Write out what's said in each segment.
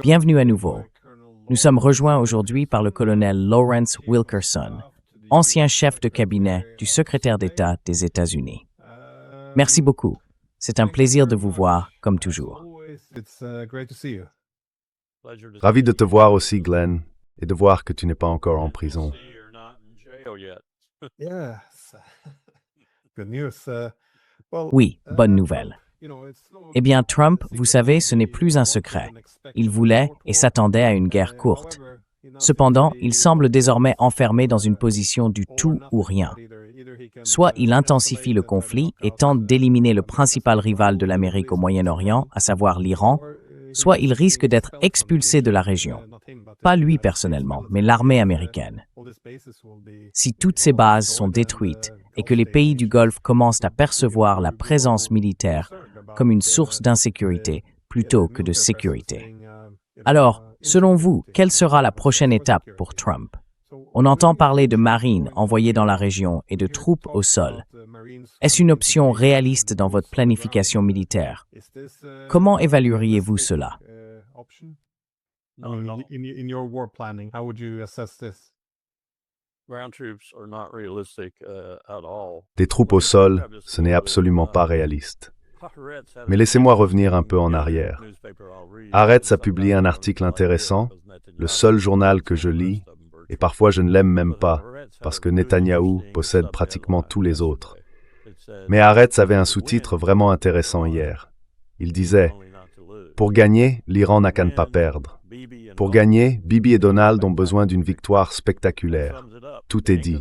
Bienvenue à nouveau. Nous sommes rejoints aujourd'hui par le colonel Lawrence Wilkerson, ancien chef de cabinet du secrétaire d'État des États-Unis. Merci beaucoup. C'est un plaisir de vous voir, comme toujours. Ravi de te voir aussi, Glenn, et de voir que tu n'es pas encore en prison. Oui, bonne nouvelle. Eh bien, Trump, vous savez, ce n'est plus un secret. Il voulait et s'attendait à une guerre courte. Cependant, il semble désormais enfermé dans une position du tout ou rien. Soit il intensifie le conflit et tente d'éliminer le principal rival de l'Amérique au Moyen-Orient, à savoir l'Iran, soit il risque d'être expulsé de la région. Pas lui personnellement, mais l'armée américaine. Si toutes ces bases sont détruites et que les pays du Golfe commencent à percevoir la présence militaire comme une source d'insécurité plutôt que de sécurité. Alors, selon vous, quelle sera la prochaine étape pour Trump? On entend parler de marines envoyées dans la région et de troupes au sol. Est-ce une option réaliste dans votre planification militaire? Comment évalueriez-vous cela? Des troupes au sol, ce n'est absolument pas réaliste. Mais laissez-moi revenir un peu en arrière. Haaretz a publié un article intéressant, le seul journal que je lis, et parfois je ne l'aime même pas, parce que Netanyahou possède pratiquement tous les autres. Mais Haaretz avait un sous-titre vraiment intéressant hier. Il disait « Pour gagner, l'Iran n'a qu'à ne pas perdre. Pour gagner, Bibi et Donald ont besoin d'une victoire spectaculaire. Tout est dit. »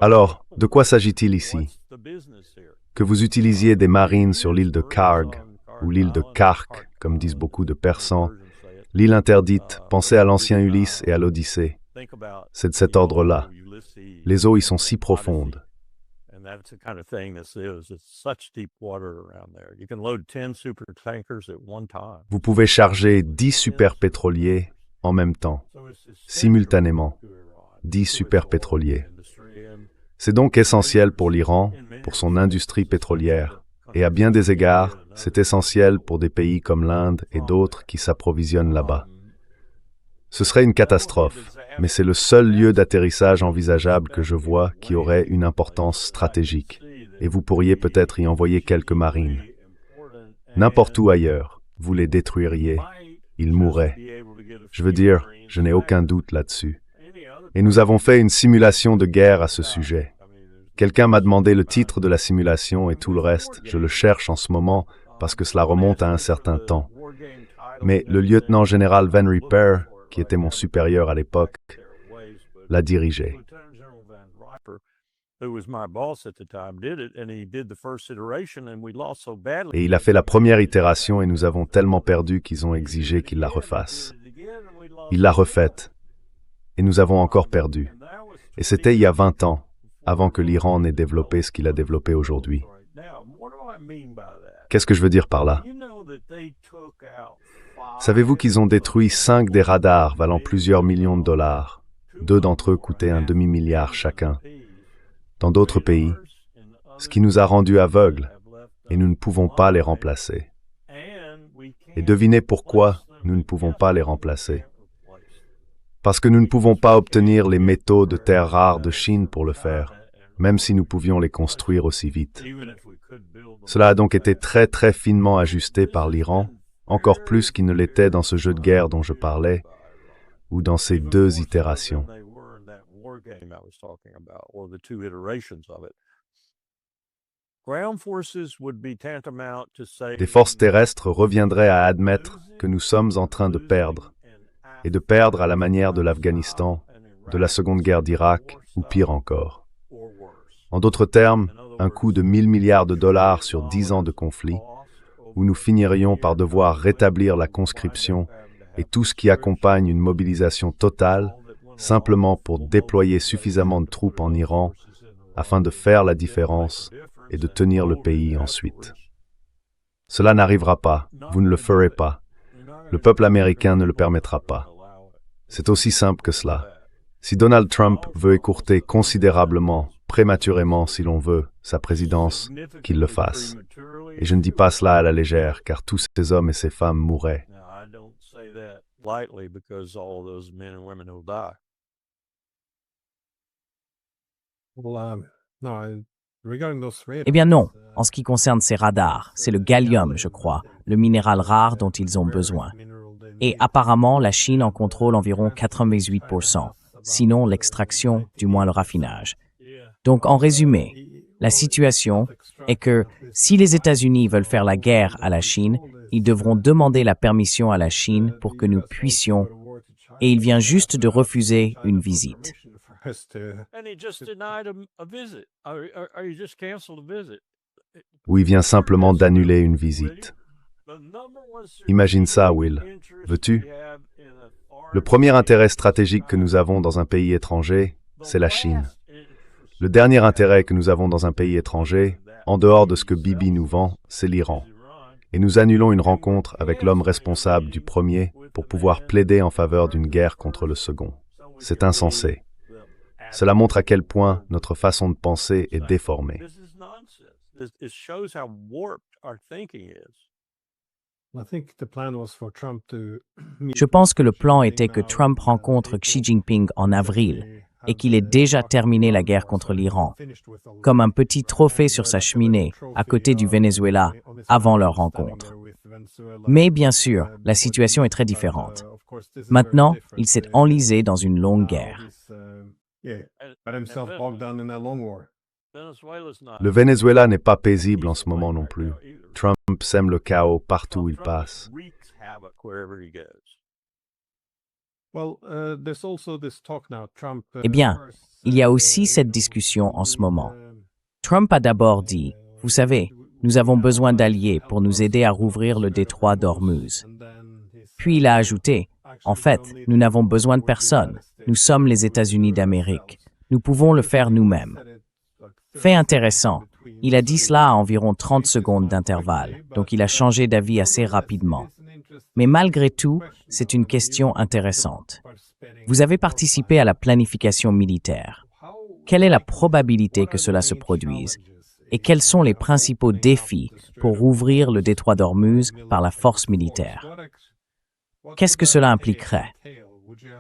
Alors, de quoi s'agit-il ici? Que vous utilisiez des marines sur l'île de Karg, ou l'île de Kark, comme disent beaucoup de Persans, l'île interdite, pensez à l'ancien Ulysse et à l'Odyssée. C'est de cet ordre-là. Les eaux y sont si profondes. Vous pouvez charger 10 superpétroliers en même temps, simultanément. 10 superpétroliers. C'est donc essentiel pour l'Iran, pour son industrie pétrolière, et à bien des égards, c'est essentiel pour des pays comme l'Inde et d'autres qui s'approvisionnent là-bas. Ce serait une catastrophe, mais c'est le seul lieu d'atterrissage envisageable que je vois qui aurait une importance stratégique, et vous pourriez peut-être y envoyer quelques marines. N'importe où ailleurs, vous les détruiriez, ils mourraient. Je veux dire, je n'ai aucun doute là-dessus. Et nous avons fait une simulation de guerre à ce sujet. Quelqu'un m'a demandé le titre de la simulation et tout le reste, je le cherche en ce moment parce que cela remonte à un certain temps. Mais le lieutenant-général Van Ripper, qui était mon supérieur à l'époque, l'a dirigé. Et il a fait la première itération et nous avons tellement perdu qu'ils ont exigé qu'il la refasse. Il l'a refaite. Et nous avons encore perdu. Et c'était il y a 20 ans, avant que l'Iran n'ait développé ce qu'il a développé aujourd'hui. Qu'est-ce que je veux dire par là? Savez-vous qu'ils ont détruit 5 des radars valant plusieurs millions de dollars? 2 d'entre eux coûtaient un demi-milliard chacun. Dans d'autres pays, ce qui nous a rendus aveugles, et nous ne pouvons pas les remplacer. Et devinez pourquoi nous ne pouvons pas les remplacer. Parce que nous ne pouvons pas obtenir les métaux de terres rares de Chine pour le faire, même si nous pouvions les construire aussi vite. Cela a donc été très très finement ajusté par l'Iran, encore plus qu'il ne l'était dans ce jeu de guerre dont je parlais, ou dans ces 2 itérations. Des forces terrestres reviendraient à admettre que nous sommes en train de perdre, et de perdre à la manière de l'Afghanistan, de la Seconde Guerre d'Irak, ou pire encore. En d'autres termes, un coût de 1000 milliards de dollars sur 10 ans de conflit, où nous finirions par devoir rétablir la conscription et tout ce qui accompagne une mobilisation totale, simplement pour déployer suffisamment de troupes en Iran, afin de faire la différence et de tenir le pays ensuite. Cela n'arrivera pas, vous ne le ferez pas. Le peuple américain ne le permettra pas. C'est aussi simple que cela. Si Donald Trump veut écourter considérablement, prématurément si l'on veut, sa présidence, qu'il le fasse. Et je ne dis pas cela à la légère, car tous ces hommes et ces femmes mourraient. Eh bien non, en ce qui concerne ces radars, c'est le gallium, je crois, le minéral rare dont ils ont besoin. Et apparemment, la Chine en contrôle environ 98%, sinon l'extraction, du moins le raffinage. Donc en résumé, la situation est que si les États-Unis veulent faire la guerre à la Chine, ils devront demander la permission à la Chine pour que nous puissions, et il vient juste de refuser une visite. Ou il vient simplement d'annuler une visite. Imagine ça, Will. Veux-tu? Le premier intérêt stratégique que nous avons dans un pays étranger, c'est la Chine. Le dernier intérêt que nous avons dans un pays étranger, en dehors de ce que Bibi nous vend, c'est l'Iran. Et nous annulons une rencontre avec l'homme responsable du premier pour pouvoir plaider en faveur d'une guerre contre le second. C'est insensé. Cela montre à quel point notre façon de penser est déformée. Je pense que le plan était que Trump rencontre Xi Jinping en avril et qu'il ait déjà terminé la guerre contre l'Iran, comme un petit trophée sur sa cheminée à côté du Venezuela avant leur rencontre. Mais bien sûr, la situation est très différente. Maintenant, il s'est enlisé dans une longue guerre. Le Venezuela n'est pas paisible en ce moment non plus. Trump sème le chaos partout où il passe. Eh bien, il y a aussi cette discussion en ce moment. Trump a d'abord dit, vous savez, nous avons besoin d'alliés pour nous aider à rouvrir le détroit d'Ormuz. Puis il a ajouté, en fait, nous n'avons besoin de personne. Nous sommes les États-Unis d'Amérique. Nous pouvons le faire nous-mêmes. Fait intéressant, il a dit cela à environ 30 secondes d'intervalle, donc il a changé d'avis assez rapidement. Mais malgré tout, c'est une question intéressante. Vous avez participé à la planification militaire. Quelle est la probabilité que cela se produise? Et quels sont les principaux défis pour rouvrir le détroit d'Ormuz par la force militaire? Qu'est-ce que cela impliquerait?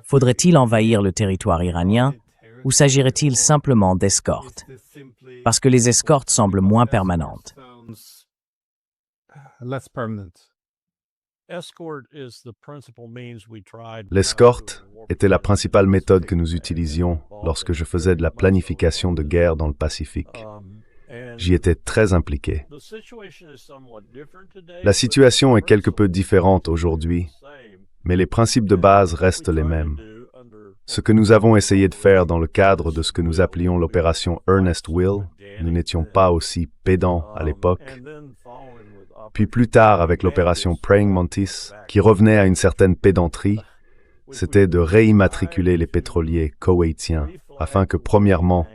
Faudrait-il envahir le territoire iranien ou s'agirait-il simplement d'escortes? Parce que les escortes semblent moins permanentes. L'escorte était la principale méthode que nous utilisions lorsque je faisais de la planification de guerre dans le Pacifique. J'y étais très impliqué. La situation est quelque peu différente aujourd'hui, mais les principes de base restent les mêmes. Ce que nous avons essayé de faire dans le cadre de ce que nous appelions l'opération Earnest Will, nous n'étions pas aussi pédants à l'époque. Puis plus tard, avec l'opération Praying Mantis, qui revenait à une certaine pédanterie, c'était de réimmatriculer les pétroliers koweïtiens, afin que, premièrement,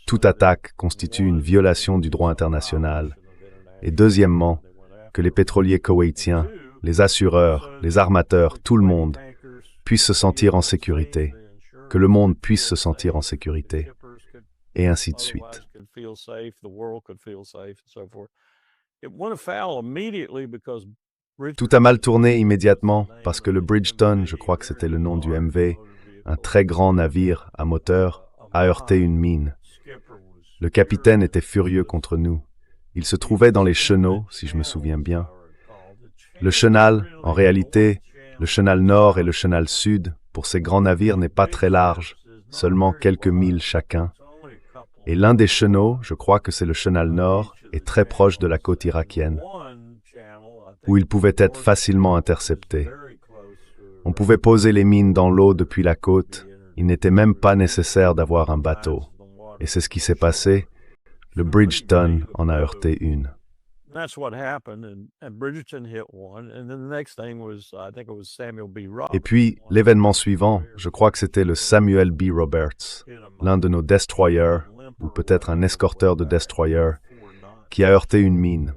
toute attaque constitue une violation du droit international, et deuxièmement, que les pétroliers koweïtiens, les assureurs, les armateurs, tout le monde, puissent se sentir en sécurité, que le monde puisse se sentir en sécurité, et ainsi de suite. Tout a mal tourné immédiatement parce que le Bridgeton, je crois que c'était le nom du MV, un très grand navire à moteur, a heurté une mine. Le capitaine était furieux contre nous. Il se trouvait dans les chenaux, si je me souviens bien. Le chenal, en réalité, le chenal nord et le chenal sud, pour ces grands navires n'est pas très large, seulement quelques milles chacun. Et l'un des chenaux, je crois que c'est le chenal nord, est très proche de la côte irakienne, où il pouvait être facilement intercepté. On pouvait poser les mines dans l'eau depuis la côte, il n'était même pas nécessaire d'avoir un bateau. Et c'est ce qui s'est passé, le Bridgeton en a heurté une. Et puis, l'événement suivant, je crois que c'était le Samuel B. Roberts, l'un de nos destroyers, ou peut-être un escorteur de destroyer, qui a heurté une mine.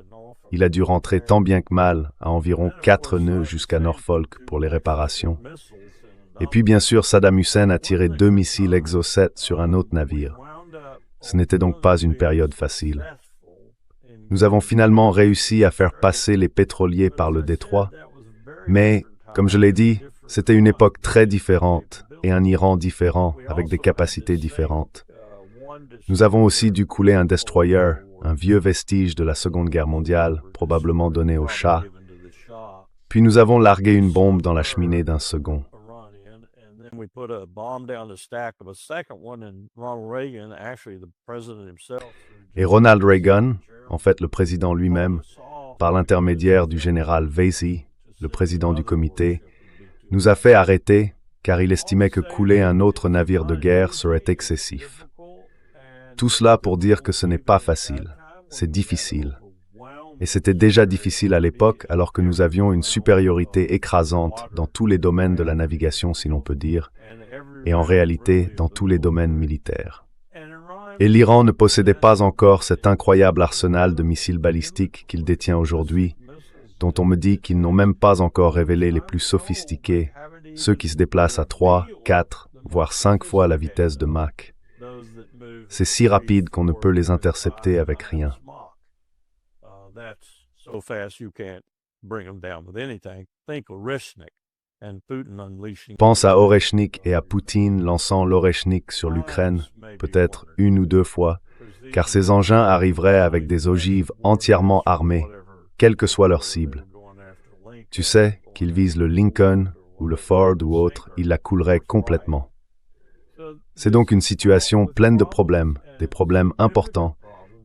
Il a dû rentrer tant bien que mal à environ 4 nœuds jusqu'à Norfolk pour les réparations. Et puis, bien sûr, Saddam Hussein a tiré 2 missiles Exocet sur un autre navire. Ce n'était donc pas une période facile. Nous avons finalement réussi à faire passer les pétroliers par le détroit, mais Comme je l'ai dit, c'était une époque très différente et un Iran différent avec des capacités différentes. Nous avons aussi dû couler un destroyer, un vieux vestige de la Seconde Guerre mondiale, probablement donné au Shah. Puis nous avons largué une bombe dans la cheminée d'un second. Et Ronald Reagan, en fait le président lui-même, par l'intermédiaire du général Vasey, le président du comité, nous a fait arrêter car il estimait que couler un autre navire de guerre serait excessif. Tout cela pour dire que ce n'est pas facile, c'est difficile. Et c'était déjà difficile à l'époque alors que nous avions une supériorité écrasante dans tous les domaines de la navigation, si l'on peut dire, et en réalité dans tous les domaines militaires. Et l'Iran ne possédait pas encore cet incroyable arsenal de missiles balistiques qu'il détient aujourd'hui, dont on me dit qu'ils n'ont même pas encore révélé les plus sophistiqués, ceux qui se déplacent à 3, 4, voire 5 fois la vitesse de Mach. C'est si rapide qu'on ne peut les intercepter avec rien. Pense à Oreshnik et à Poutine lançant l'Oreshnik sur l'Ukraine, peut-être 1 ou 2 fois, car ces engins arriveraient avec des ogives entièrement armées, quelle que soit leur cible. Tu sais qu'ils visent le Lincoln ou le Ford ou autre, ils la couleraient complètement. C'est donc une situation pleine de problèmes, des problèmes importants,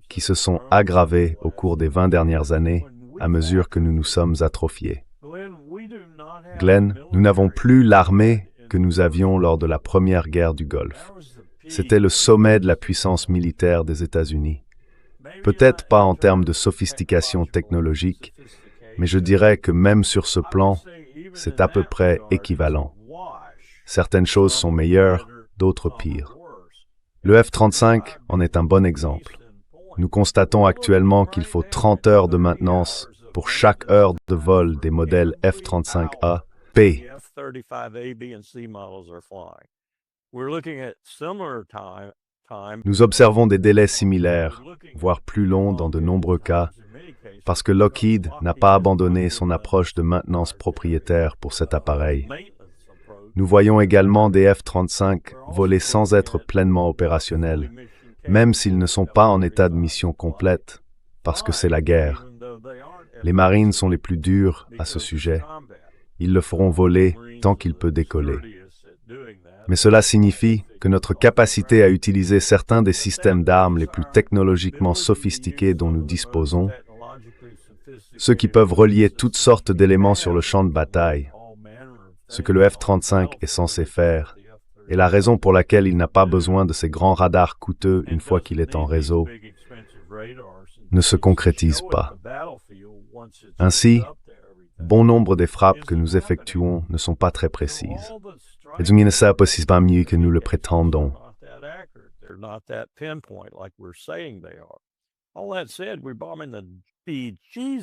qui se sont aggravés au cours des 20 dernières années à mesure que nous nous sommes atrophiés. Glenn, nous n'avons plus l'armée que nous avions lors de la première guerre du Golfe. C'était le sommet de la puissance militaire des États-Unis. Peut-être pas en termes de sophistication technologique, mais je dirais que même sur ce plan, c'est à peu près équivalent. Certaines choses sont meilleures, d'autres pires. Le F-35 en est un bon exemple. Nous constatons actuellement qu'il faut 30 heures de maintenance pour chaque heure de vol des modèles F-35A, P. Nous observons des délais similaires, voire plus longs dans de nombreux cas, parce que Lockheed n'a pas abandonné son approche de maintenance propriétaire pour cet appareil. Nous voyons également des F-35 voler sans être pleinement opérationnels, même s'ils ne sont pas en état de mission complète, parce que c'est la guerre. Les Marines sont les plus durs à ce sujet. Ils le feront voler tant qu'il peut décoller. Mais cela signifie que notre capacité à utiliser certains des systèmes d'armes les plus technologiquement sophistiqués dont nous disposons, ceux qui peuvent relier toutes sortes d'éléments sur le champ de bataille, ce que le F-35 est censé faire, et la raison pour laquelle il n'a pas besoin de ces grands radars coûteux une fois qu'il est en réseau, ne se concrétise pas. Ainsi, bon nombre des frappes que nous effectuons ne sont pas très précises. Et donc, il ne sert pas mieux que nous le prétendons.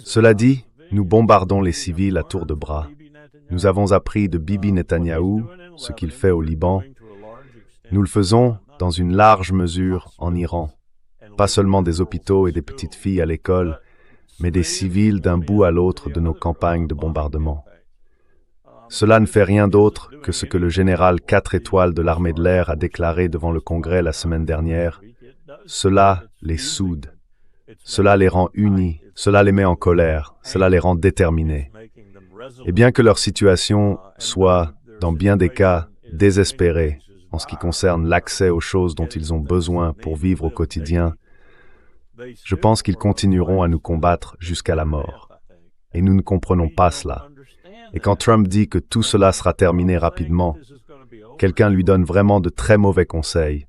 Cela dit, nous bombardons les civils à tour de bras. Nous avons appris de Bibi Netanyahou ce qu'il fait au Liban. Nous le faisons, dans une large mesure, en Iran. Pas seulement des hôpitaux et des petites filles à l'école, mais des civils d'un bout à l'autre de nos campagnes de bombardement. Cela ne fait rien d'autre que ce que le général 4 étoiles de l'armée de l'air a déclaré devant le Congrès la semaine dernière. Cela les soude. Cela les rend unis. Cela les met en colère. Cela les rend déterminés. Et bien que leur situation soit, dans bien des cas, désespérée en ce qui concerne l'accès aux choses dont ils ont besoin pour vivre au quotidien, je pense qu'ils continueront à nous combattre jusqu'à la mort. Et nous ne comprenons pas cela. Et quand Trump dit que tout cela sera terminé rapidement, quelqu'un lui donne vraiment de très mauvais conseils,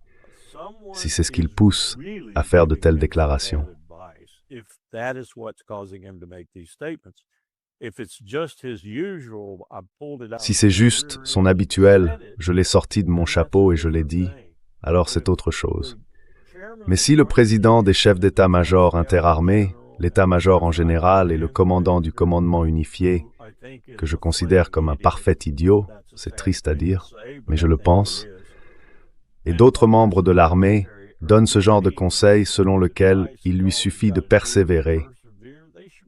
si c'est ce qu'il pousse à faire de telles déclarations. Si c'est juste son habituel, je l'ai sorti de mon chapeau et je l'ai dit, alors c'est autre chose. Mais si le président des chefs d'état-major interarmés, l'état-major en général et le commandant du commandement unifié, que je considère comme un parfait idiot, c'est triste à dire, mais je le pense, et d'autres membres de l'armée donnent ce genre de conseil selon lequel il lui suffit de persévérer,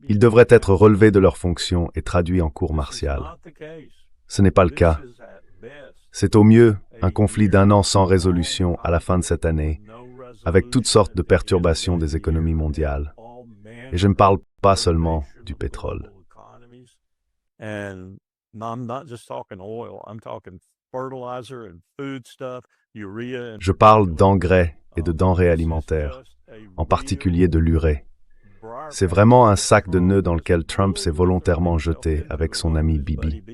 Ils devraient être relevés de leurs fonctions et traduits en cour martiale. Ce n'est pas le cas. C'est au mieux un conflit d'1 an sans résolution à la fin de cette année, avec toutes sortes de perturbations des économies mondiales. Et je ne parle pas seulement du pétrole. Je parle d'engrais et de denrées alimentaires, en particulier de l'urée. C'est vraiment un sac de nœuds dans lequel Trump s'est volontairement jeté avec son ami Bibi.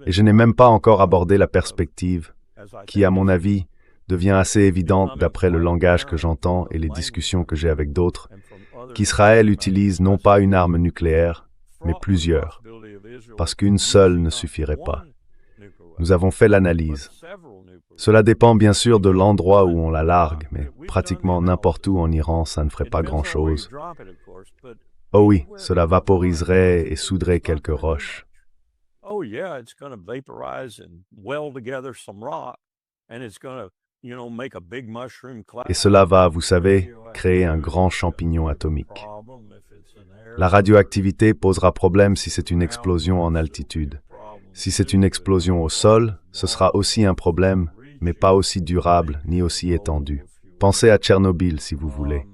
Et je n'ai même pas encore abordé la perspective qui, à mon avis, devient assez évidente d'après le langage que j'entends et les discussions que j'ai avec d'autres, qu'Israël utilise non pas une arme nucléaire, mais plusieurs, parce qu'une seule ne suffirait pas. Nous avons fait l'analyse. Cela dépend bien sûr de l'endroit où on la largue, mais pratiquement n'importe où en Iran, ça ne ferait pas grand-chose. Oh oui, cela vaporiserait et souderait quelques roches. Et cela va, vous savez, créer un grand champignon atomique. La radioactivité posera problème si c'est une explosion en altitude. Si c'est une explosion au sol, ce sera aussi un problème, mais pas aussi durable ni aussi étendu. Pensez à Tchernobyl si vous voulez,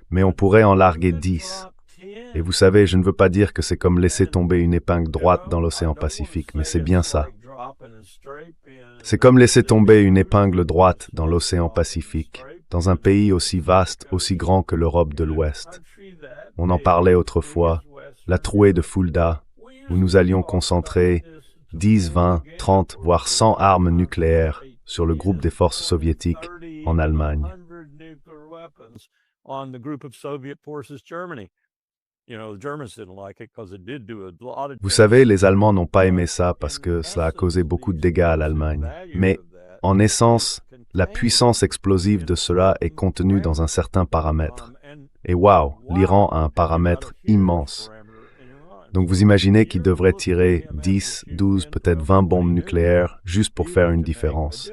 mais on pourrait en larguer 10. Et vous savez, je ne veux pas dire que c'est comme laisser tomber une épingle droite dans l'océan Pacifique, mais c'est bien ça. C'est comme laisser tomber une épingle droite dans l'océan Pacifique, dans un pays aussi vaste, aussi grand que l'Europe de l'Ouest. On en parlait autrefois, la trouée de Fulda, où nous allions concentrer 10, 20, 30, voire 100 armes nucléaires sur le groupe des forces soviétiques en Allemagne. Vous savez, les Allemands n'ont pas aimé ça parce que cela a causé beaucoup de dégâts à l'Allemagne. Mais, en essence, la puissance explosive de cela est contenue dans un certain paramètre. Et waouh, l'Iran a un paramètre immense. Donc vous imaginez qu'il devrait tirer 10, 12, peut-être 20 bombes nucléaires juste pour faire une différence.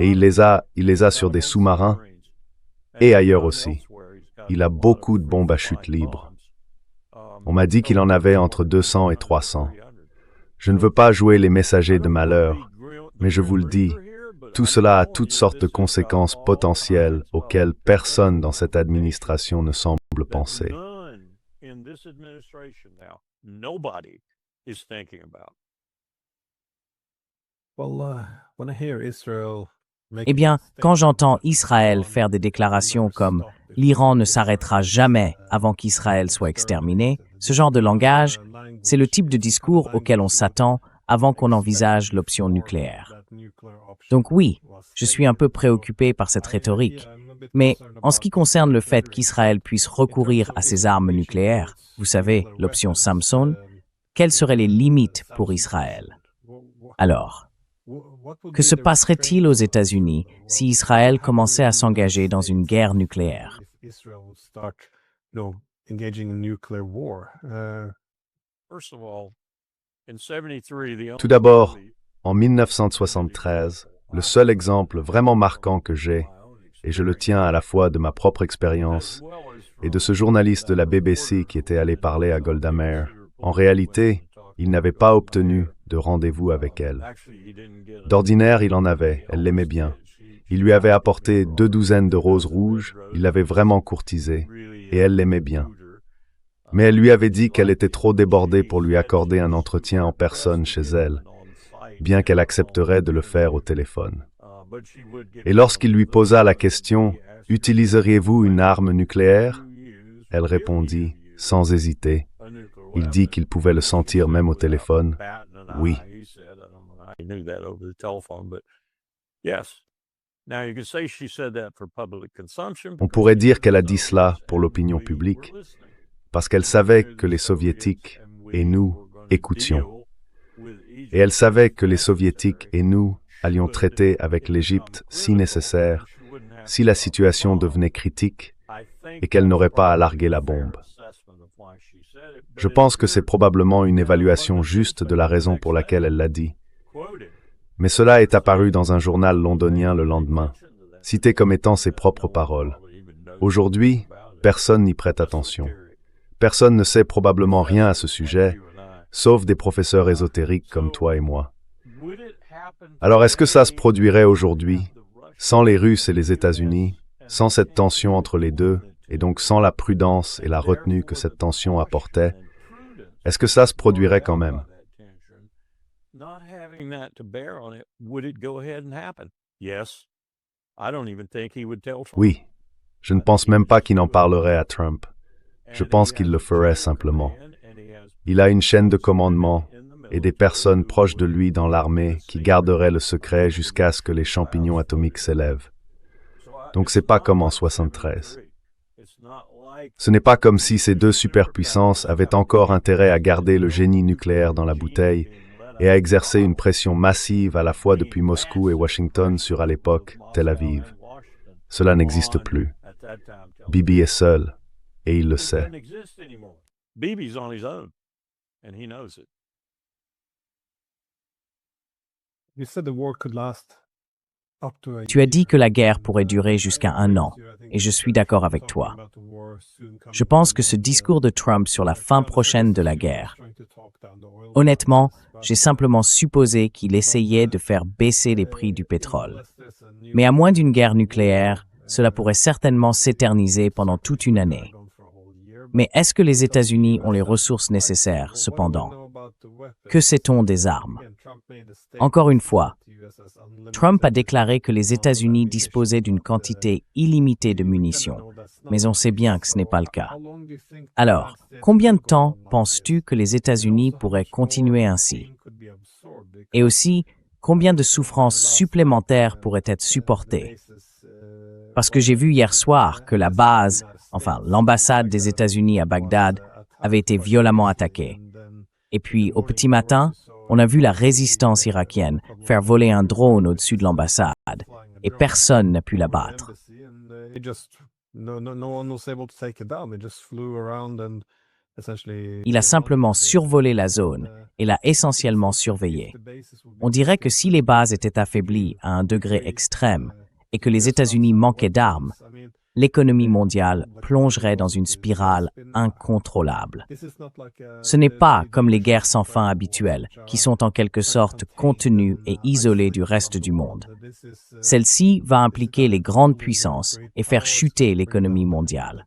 Et il les a sur des sous-marins et ailleurs aussi. Il a beaucoup de bombes à chute libre. On m'a dit qu'il en avait entre 200 et 300. Je ne veux pas jouer les messagers de malheur, mais je vous le dis, tout cela a toutes sortes de conséquences potentielles auxquelles personne dans cette administration ne semble penser. Eh bien, quand j'entends Israël faire des déclarations comme « l'Iran ne s'arrêtera jamais avant qu'Israël soit exterminé », ce genre de langage, c'est le type de discours auquel on s'attend avant qu'on envisage l'option nucléaire. Donc oui, je suis un peu préoccupé par cette rhétorique. Mais en ce qui concerne le fait qu'Israël puisse recourir à ses armes nucléaires, vous savez, l'option Samson, quelles seraient les limites pour Israël? Alors, que se passerait-il aux États-Unis si Israël commençait à s'engager dans une guerre nucléaire? Tout d'abord, en 1973, le seul exemple vraiment marquant que j'ai, et je le tiens à la fois de ma propre expérience et de ce journaliste de la BBC qui était allé parler à Golda Meir, en réalité, il n'avait pas obtenu de rendez-vous avec elle. D'ordinaire, il en avait, elle l'aimait bien. Il lui avait apporté 2 douzaines de roses rouges, il l'avait vraiment courtisée, et elle l'aimait bien. Mais elle lui avait dit qu'elle était trop débordée pour lui accorder un entretien en personne chez elle, bien qu'elle accepterait de le faire au téléphone. Et lorsqu'il lui posa la question « Utiliseriez-vous une arme nucléaire ?» Elle répondit, sans hésiter. Il dit qu'il pouvait le sentir même au téléphone. Oui. On pourrait dire qu'elle a dit cela pour l'opinion publique, parce qu'elle savait que les Soviétiques et nous écoutions. Et elle savait que les Soviétiques et nous allions traiter avec l'Égypte si nécessaire, si la situation devenait critique et qu'elle n'aurait pas à larguer la bombe. Je pense que c'est probablement une évaluation juste de la raison pour laquelle elle l'a dit. Mais cela est apparu dans un journal londonien le lendemain, cité comme étant ses propres paroles. Aujourd'hui, personne n'y prête attention. Personne ne sait probablement rien à ce sujet, sauf des professeurs ésotériques comme toi et moi. Alors est-ce que ça se produirait aujourd'hui, sans les Russes et les États-Unis, sans cette tension entre les deux, et donc sans la prudence et la retenue que cette tension apportait? Est-ce que ça se produirait quand même? Oui, je ne pense même pas qu'il en parlerait à Trump. Je pense qu'il le ferait simplement. Il a une chaîne de commandement et des personnes proches de lui dans l'armée qui garderaient le secret jusqu'à ce que les champignons atomiques s'élèvent. Donc c'est pas comme en 73. Ce n'est pas comme si ces deux superpuissances avaient encore intérêt à garder le génie nucléaire dans la bouteille et à exercer une pression massive à la fois depuis Moscou et Washington sur, à l'époque, Tel Aviv. Cela n'existe plus. Bibi est seul, et il le sait. Tu as dit que la guerre pourrait durer jusqu'à 1 an, et je suis d'accord avec toi. Je pense que ce discours de Trump sur la fin prochaine de la guerre, honnêtement, j'ai simplement supposé qu'il essayait de faire baisser les prix du pétrole. Mais à moins d'une guerre nucléaire, cela pourrait certainement s'éterniser pendant toute une année. Mais est-ce que les États-Unis ont les ressources nécessaires, cependant? Que sait-on des armes? Encore une fois, Trump a déclaré que les États-Unis disposaient d'une quantité illimitée de munitions, mais on sait bien que ce n'est pas le cas. Alors, combien de temps penses-tu que les États-Unis pourraient continuer ainsi? Et aussi, combien de souffrances supplémentaires pourraient être supportées? Parce que j'ai vu hier soir que l'ambassade des États-Unis à Bagdad avait été violemment attaquée. Et puis, au petit matin, on a vu la résistance irakienne faire voler un drone au-dessus de l'ambassade, et personne n'a pu l'abattre. Il a simplement survolé la zone et l'a essentiellement surveillée. On dirait que si les bases étaient affaiblies à un degré extrême et que les États-Unis manquaient d'armes, l'économie mondiale plongerait dans une spirale incontrôlable. Ce n'est pas comme les guerres sans fin habituelles, qui sont en quelque sorte contenues et isolées du reste du monde. Celle-ci va impliquer les grandes puissances et faire chuter l'économie mondiale.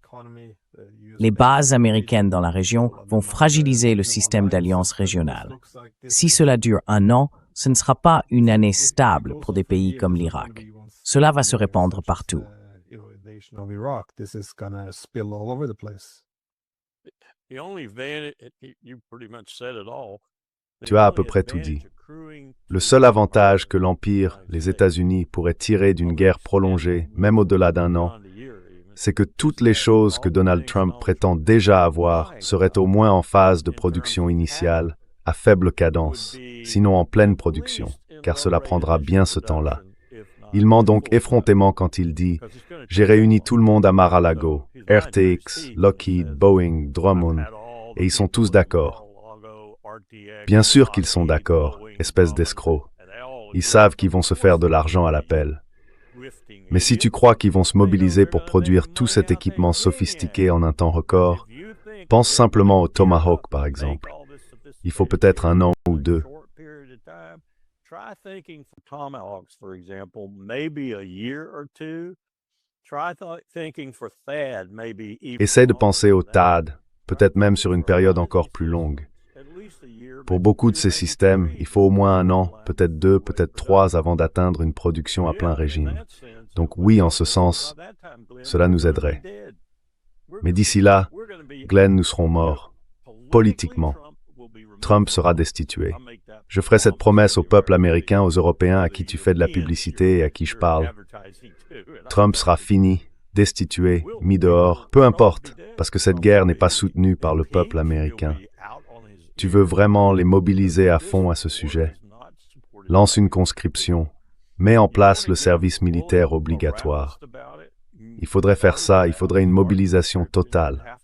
Les bases américaines dans la région vont fragiliser le système d'alliance régionale. Si cela dure 1 an, ce ne sera pas une année stable pour des pays comme l'Irak. Cela va se répandre partout. Tu as à peu près tout dit. Le seul avantage que l'Empire, les États-Unis, pourraient tirer d'une guerre prolongée, même au-delà d'1 an, c'est que toutes les choses que Donald Trump prétend déjà avoir seraient au moins en phase de production initiale, à faible cadence, sinon en pleine production, car cela prendra bien ce temps-là. Il ment donc effrontément quand il dit « J'ai réuni tout le monde à Mar-a-Lago, RTX, Lockheed, Boeing, Drummond, et ils sont tous d'accord. » Bien sûr qu'ils sont d'accord, espèce d'escrocs. Ils savent qu'ils vont se faire de l'argent à l'appel. Mais si tu crois qu'ils vont se mobiliser pour produire tout cet équipement sophistiqué en un temps record, pense simplement au Tomahawk par exemple. Il faut peut-être 1 an ou 2. Essaie de penser au THAAD, peut-être même sur une période encore plus longue. Pour beaucoup de ces systèmes, il faut au moins 1 an, peut-être 2, peut-être 3 avant d'atteindre une production à plein régime. Donc oui, en ce sens, cela nous aiderait. Mais d'ici là, Glenn, nous serons morts. Politiquement. Trump sera destitué. Je ferai cette promesse au peuple américain, aux Européens à qui tu fais de la publicité et à qui je parle. Trump sera fini, destitué, mis dehors, peu importe, parce que cette guerre n'est pas soutenue par le peuple américain. Tu veux vraiment les mobiliser à fond à ce sujet? Lance une conscription. Mets en place le service militaire obligatoire. Il faudrait faire ça, il faudrait une mobilisation totale.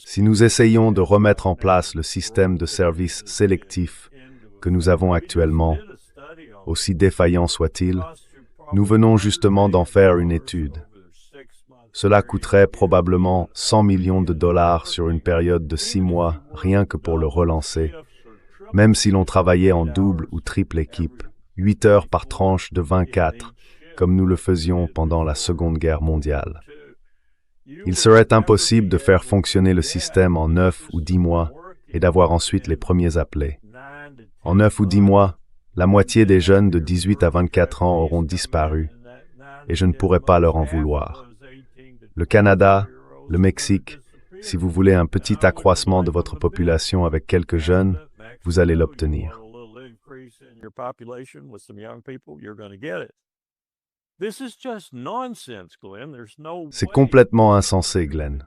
Si nous essayons de remettre en place le système de services sélectifs que nous avons actuellement, aussi défaillant soit-il, Nous venons justement d'en faire une étude. Cela coûterait probablement 100 millions de dollars sur une période de 6 mois, rien que pour le relancer, même si l'on travaillait en double ou triple équipe, 8 heures par tranche de 24, comme nous le faisions pendant la Seconde Guerre mondiale. Il serait impossible de faire fonctionner le système en 9 ou 10 mois et d'avoir ensuite les premiers appelés. En 9 ou 10 mois, la moitié des jeunes de 18 à 24 ans auront disparu, et je ne pourrais pas leur en vouloir. Le Canada, le Mexique, si vous voulez un petit accroissement de votre population avec quelques jeunes, vous allez l'obtenir. C'est complètement insensé, Glenn.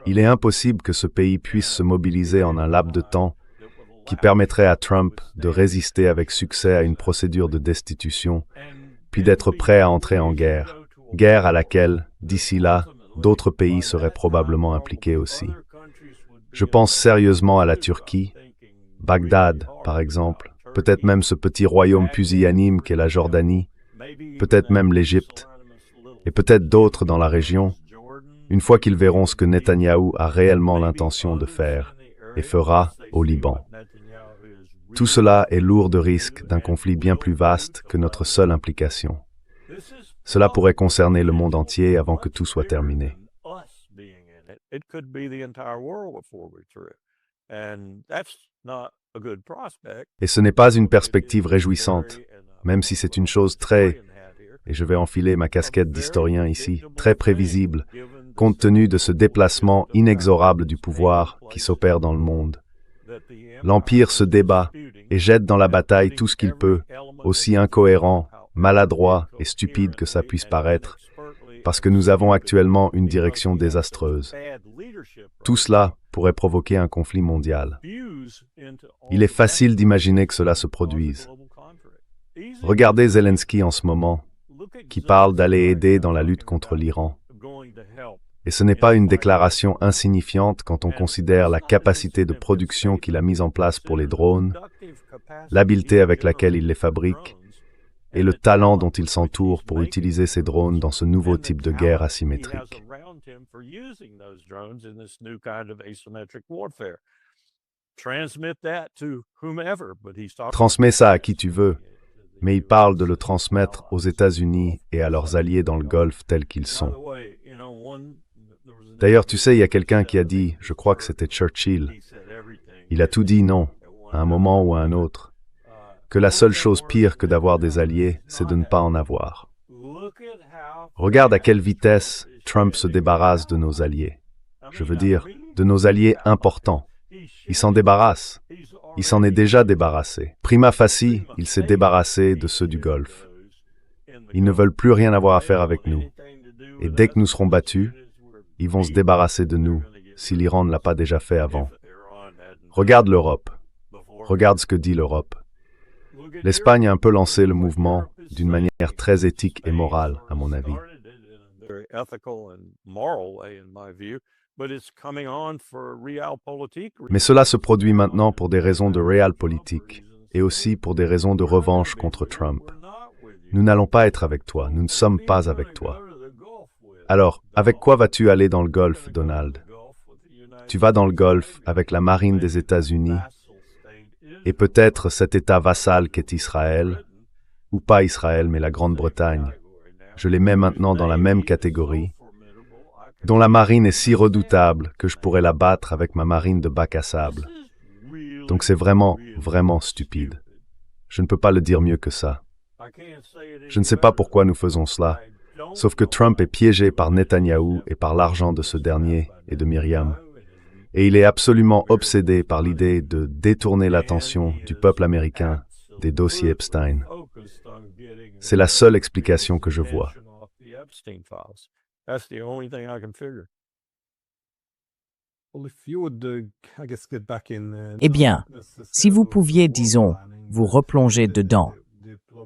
Il est impossible que ce pays puisse se mobiliser en un laps de temps qui permettrait à Trump de résister avec succès à une procédure de destitution, puis d'être prêt à entrer en guerre à laquelle, d'ici là, d'autres pays seraient probablement impliqués aussi. Je pense sérieusement à la Turquie, Bagdad, par exemple, peut-être même ce petit royaume pusillanime qu'est la Jordanie, peut-être même l'Égypte, et peut-être d'autres dans la région, une fois qu'ils verront ce que Netanyahou a réellement l'intention de faire et fera au Liban. Tout cela est lourd de risques d'un conflit bien plus vaste que notre seule implication. Cela pourrait concerner le monde entier avant que tout soit terminé. Et ce n'est pas une perspective réjouissante, même si c'est une chose très, et je vais enfiler ma casquette d'historien ici, très prévisible, compte tenu de ce déplacement inexorable du pouvoir qui s'opère dans le monde. L'Empire se débat et jette dans la bataille tout ce qu'il peut, aussi incohérent, maladroit et stupide que ça puisse paraître, parce que nous avons actuellement une direction désastreuse. Tout cela pourrait provoquer un conflit mondial. Il est facile d'imaginer que cela se produise. Regardez Zelensky en ce moment, qui parle d'aller aider dans la lutte contre l'Iran. Et ce n'est pas une déclaration insignifiante quand on considère la capacité de production qu'il a mise en place pour les drones, l'habileté avec laquelle il les fabrique, et le talent dont il s'entoure pour utiliser ces drones dans ce nouveau type de guerre asymétrique. Transmets ça à qui tu veux, mais il parle de le transmettre aux États-Unis et à leurs alliés dans le Golfe tels qu'ils sont. D'ailleurs, tu sais, il y a quelqu'un qui a dit, je crois que c'était Churchill, il a tout dit non, à un moment ou à un autre, que la seule chose pire que d'avoir des alliés, c'est de ne pas en avoir. Regarde à quelle vitesse Trump se débarrasse de nos alliés. Je veux dire, de nos alliés importants. Il s'en débarrasse. Il s'en est déjà débarrassé. Prima facie, il s'est débarrassé de ceux du Golfe. Ils ne veulent plus rien avoir à faire avec nous. Et dès que nous serons battus, ils vont se débarrasser de nous, si l'Iran ne l'a pas déjà fait avant. Regarde l'Europe. Regarde ce que dit l'Europe. L'Espagne a un peu lancé le mouvement d'une manière très éthique et morale, à mon avis. Mais cela se produit maintenant pour des raisons de realpolitik et aussi pour des raisons de revanche contre Trump. Nous n'allons pas être avec toi, nous ne sommes pas avec toi. Alors, avec quoi vas-tu aller dans le Golfe, Donald? Tu vas dans le Golfe avec la marine des États-Unis et peut-être cet État vassal qu'est Israël, ou pas Israël, mais la Grande-Bretagne. Je les mets maintenant dans la même catégorie, dont la marine est si redoutable que je pourrais la battre avec ma marine de bac à sable. Donc c'est vraiment, vraiment stupide. Je ne peux pas le dire mieux que ça. Je ne sais pas pourquoi nous faisons cela, sauf que Trump est piégé par Netanyahou et par l'argent de ce dernier et de Myriam. Et il est absolument obsédé par l'idée de détourner l'attention du peuple américain des dossiers Epstein. C'est la seule explication que je vois. Eh bien, si vous pouviez, disons, vous replonger dedans,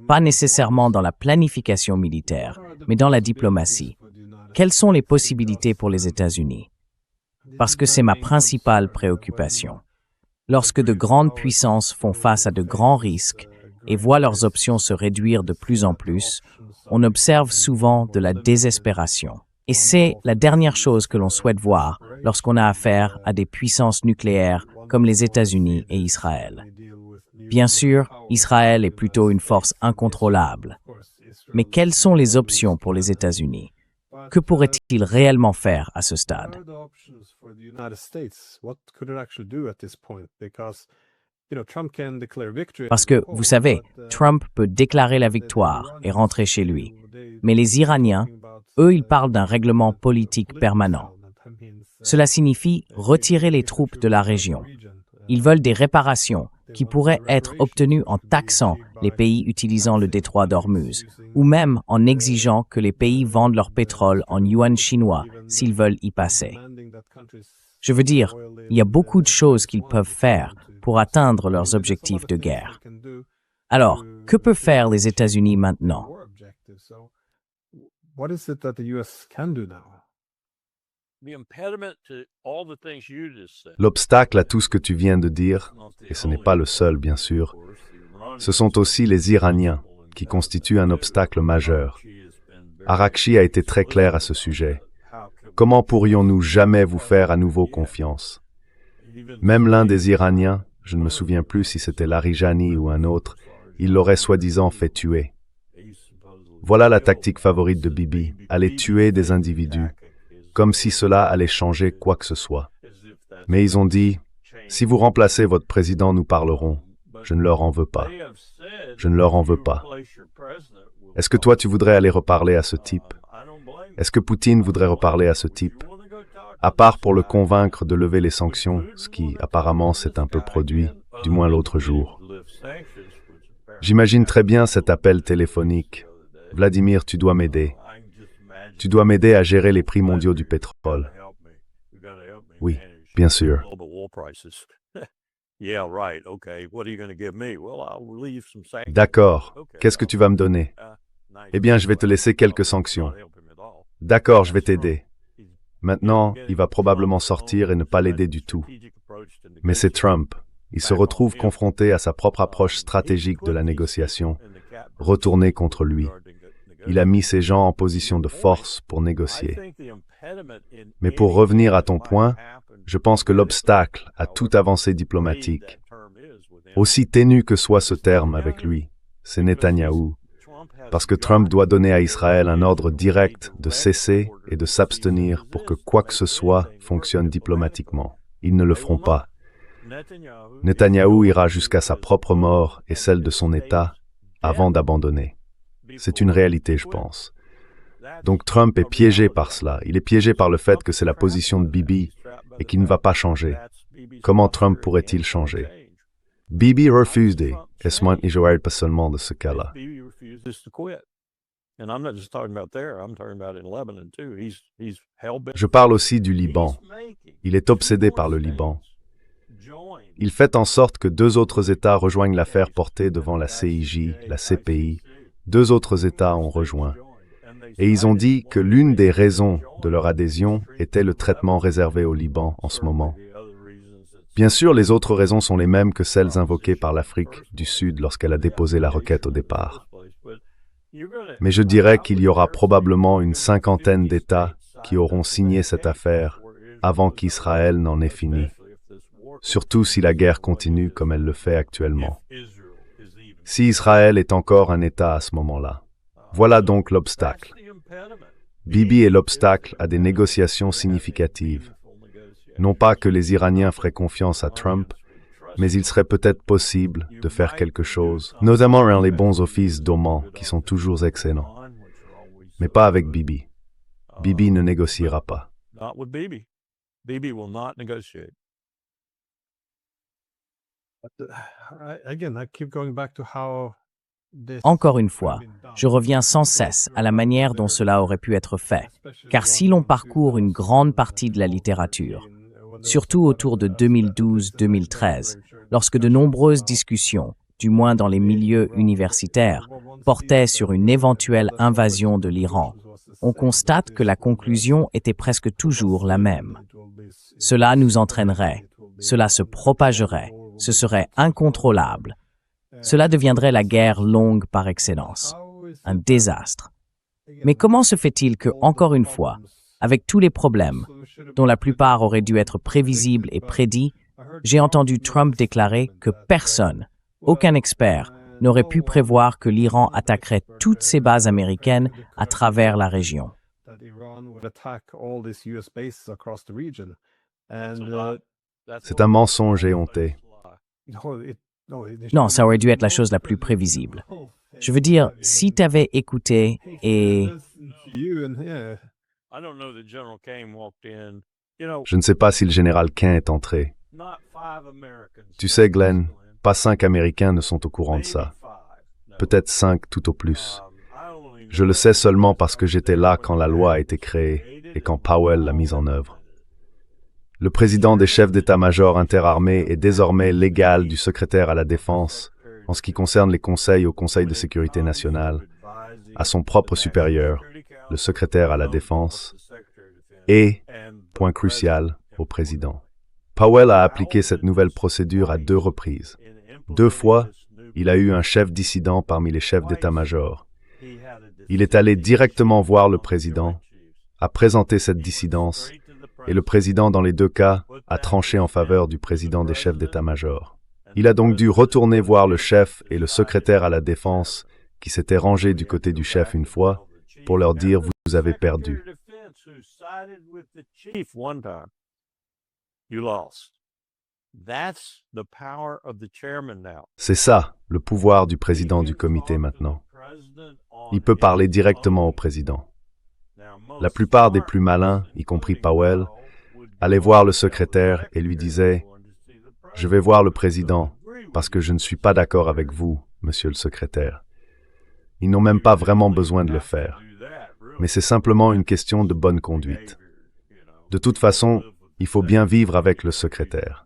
pas nécessairement dans la planification militaire, mais dans la diplomatie, quelles sont les possibilités pour les États-Unis? Parce que c'est ma principale préoccupation. Lorsque de grandes puissances font face à de grands risques et voient leurs options se réduire de plus en plus, on observe souvent de la désespération. Et c'est la dernière chose que l'on souhaite voir lorsqu'on a affaire à des puissances nucléaires comme les États-Unis et Israël. Bien sûr, Israël est plutôt une force incontrôlable. Mais quelles sont les options pour les États-Unis? Que pourrait-il réellement faire à ce stade? Parce que, vous savez, Trump peut déclarer la victoire et rentrer chez lui. Mais les Iraniens, eux, ils parlent d'un règlement politique permanent. Cela signifie retirer les troupes de la région. Ils veulent des réparations qui pourraient être obtenues en taxant les pays utilisant le détroit d'Ormuz, ou même en exigeant que les pays vendent leur pétrole en yuan chinois s'ils veulent y passer. Je veux dire, il y a beaucoup de choses qu'ils peuvent faire pour atteindre leurs objectifs de guerre. Alors, que peuvent faire les États-Unis maintenant? L'obstacle à tout ce que tu viens de dire, et ce n'est pas le seul bien sûr, ce sont aussi les Iraniens, qui constituent un obstacle majeur. Arakchi a été très clair à ce sujet. Comment pourrions-nous jamais vous faire à nouveau confiance? Même l'un des Iraniens, je ne me souviens plus si c'était Larijani ou un autre, il l'aurait soi-disant fait tuer. Voilà la tactique favorite de Bibi, aller tuer des individus, comme si cela allait changer quoi que ce soit. Mais ils ont dit, si vous remplacez votre président, nous parlerons. Je ne leur en veux pas. Je ne leur en veux pas. Est-ce que toi, tu voudrais aller reparler à ce type? Est-ce que Poutine voudrait reparler à ce type? À part pour le convaincre de lever les sanctions, ce qui, apparemment, s'est un peu produit, du moins l'autre jour. J'imagine très bien cet appel téléphonique. Vladimir, tu dois m'aider. Tu dois m'aider à gérer les prix mondiaux du pétrole. Oui, bien sûr. D'accord. Qu'est-ce que tu vas me donner? Eh bien, je vais te laisser quelques sanctions. D'accord, je vais t'aider. Maintenant, il va probablement sortir et ne pas l'aider du tout. Mais c'est Trump. Il se retrouve confronté à sa propre approche stratégique de la négociation, retournée contre lui. Il a mis ses gens en position de force pour négocier. Mais pour revenir à ton point, je pense que l'obstacle à toute avancée diplomatique, aussi ténu que soit ce terme avec lui, c'est Netanyahou, parce que Trump doit donner à Israël un ordre direct de cesser et de s'abstenir pour que quoi que ce soit fonctionne diplomatiquement. Ils ne le feront pas. Netanyahou ira jusqu'à sa propre mort et celle de son État avant d'abandonner. C'est une réalité, je pense. Donc Trump est piégé par cela. Il est piégé par le fait que c'est la position de Bibi et qu'il ne va pas changer. Comment Trump pourrait-il changer? Bibi refuse de, et ce moment, je parle pas seulement de ce cas-là. Je parle aussi du Liban. Il est obsédé par le Liban. Il fait en sorte que 2 autres États rejoignent l'affaire portée devant la CIJ, la CPI. 2 autres États ont rejoint. Et ils ont dit que l'une des raisons de leur adhésion était le traitement réservé au Liban en ce moment. Bien sûr, les autres raisons sont les mêmes que celles invoquées par l'Afrique du Sud lorsqu'elle a déposé la requête au départ. Mais je dirais qu'il y aura probablement une 50aine d'États qui auront signé cette affaire avant qu'Israël n'en ait fini. Surtout si la guerre continue comme elle le fait actuellement. Si Israël est encore un État à ce moment-là. Voilà donc l'obstacle. Bibi est l'obstacle à des négociations significatives. Non pas que les Iraniens feraient confiance à Trump, mais il serait peut-être possible de faire quelque chose, notamment dans les bons offices d'Oman, qui sont toujours excellents. Mais pas avec Bibi. Bibi ne négociera pas. Encore une fois, je reviens sans cesse à la manière dont cela aurait pu être fait, car si l'on parcourt une grande partie de la littérature, surtout autour de 2012-2013, lorsque de nombreuses discussions, du moins dans les milieux universitaires, portaient sur une éventuelle invasion de l'Iran, on constate que la conclusion était presque toujours la même. Cela nous entraînerait, cela se propagerait, ce serait incontrôlable. cela deviendrait la guerre longue par excellence, un désastre. Mais comment se fait-il que, encore une fois, avec tous les problèmes, dont la plupart auraient dû être prévisibles et prédits, j'ai entendu Trump déclarer que personne, aucun expert, n'aurait pu prévoir que l'Iran attaquerait toutes ses bases américaines à travers la région. C'est un mensonge éhonté. Non, ça aurait dû être la chose la plus prévisible. Je veux dire, si tu avais écouté et... Je ne sais pas si le général Cain est entré. Tu sais, Glenn, pas 5 Américains ne sont au courant de ça. Peut-être 5 tout au plus. Je le sais seulement parce que j'étais là quand la loi a été créée et quand Powell l'a mise en œuvre. Le président des chefs d'état-major interarmés est désormais l'égal du secrétaire à la Défense en ce qui concerne les conseils au Conseil de sécurité nationale, à son propre supérieur, le secrétaire à la Défense, et, point crucial, au président. Powell a appliqué cette nouvelle procédure à 2 reprises. 2 fois, il a eu un chef dissident parmi les chefs d'état-major. Il est allé directement voir le président, a présenté cette dissidence, et le président, dans les 2 cas, a tranché en faveur du président des chefs d'état-major. Il a donc dû retourner voir le chef et le secrétaire à la Défense, qui s'étaient rangés du côté du chef une fois, pour leur dire « vous avez perdu ». C'est ça, le pouvoir du président du comité maintenant. Il peut parler directement au président. La plupart des plus malins, y compris Powell, allaient voir le secrétaire et lui disaient « Je vais voir le président parce que je ne suis pas d'accord avec vous, monsieur le secrétaire. » Ils n'ont même pas vraiment besoin de le faire. Mais c'est simplement une question de bonne conduite. De toute façon, il faut bien vivre avec le secrétaire.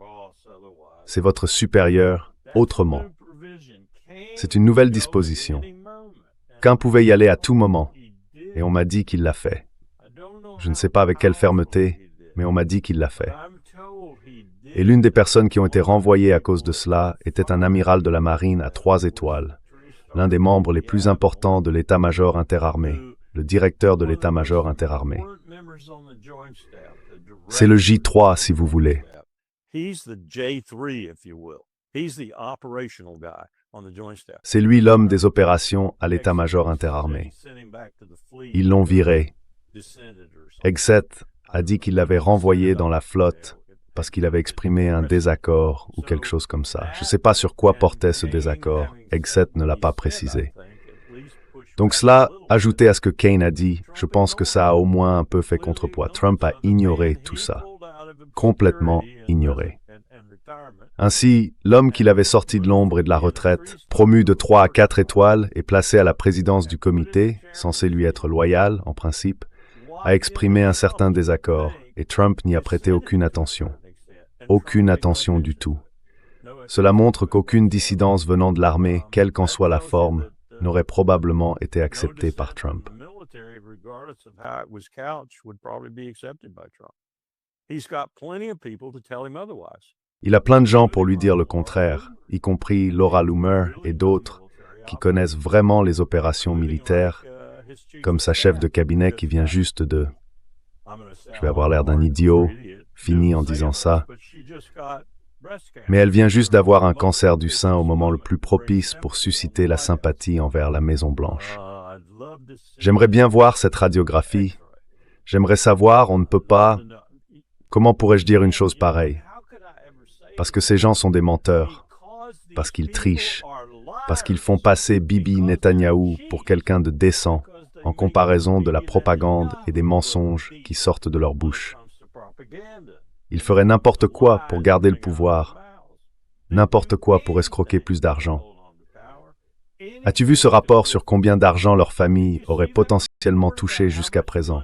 C'est votre supérieur, autrement. C'est une nouvelle disposition. Cain pouvait y aller à tout moment, et on m'a dit qu'il l'a fait. Je ne sais pas avec quelle fermeté, mais on m'a dit qu'il l'a fait. Et l'une des personnes qui ont été renvoyées à cause de cela était un amiral de la marine à 3 étoiles, l'un des membres les plus importants de l'état-major interarmé, le directeur de l'état-major interarmé. C'est le J3, si vous voulez. C'est lui l'homme des opérations à l'état-major interarmé. Ils l'ont viré. Exet a dit qu'il l'avait renvoyé dans la flotte parce qu'il avait exprimé un désaccord ou quelque chose comme ça. Je ne sais pas sur quoi portait ce désaccord. Exet ne l'a pas précisé. Donc cela, ajouté à ce que Cain a dit, je pense que ça a au moins un peu fait contrepoids. Trump a ignoré tout ça. Complètement ignoré. Ainsi, l'homme qu'il avait sorti de l'ombre et de la retraite, promu de 3 à 4 étoiles et placé à la présidence du comité, censé lui être loyal, en principe, a exprimé un certain désaccord, et Trump n'y a prêté aucune attention. Aucune attention du tout. Cela montre qu'aucune dissidence venant de l'armée, quelle qu'en soit la forme, n'aurait probablement été acceptée par Trump. Il a plein de gens pour lui dire le contraire, y compris Laura Loomer et d'autres, qui connaissent vraiment les opérations militaires, comme sa chef de cabinet qui vient juste de... Je vais avoir l'air d'un idiot, fini en disant ça. Mais elle vient juste d'avoir un cancer du sein au moment le plus propice pour susciter la sympathie envers la Maison-Blanche. J'aimerais bien voir cette radiographie. J'aimerais savoir, on ne peut pas... Comment pourrais-je dire une chose pareille? Parce que ces gens sont des menteurs, parce qu'ils trichent, parce qu'ils font passer Bibi Netanyahou pour quelqu'un de décent en comparaison de la propagande et des mensonges qui sortent de leur bouche. Ils feraient n'importe quoi pour garder le pouvoir, n'importe quoi pour escroquer plus d'argent. As-tu vu ce rapport sur combien d'argent leur famille aurait potentiellement touché jusqu'à présent?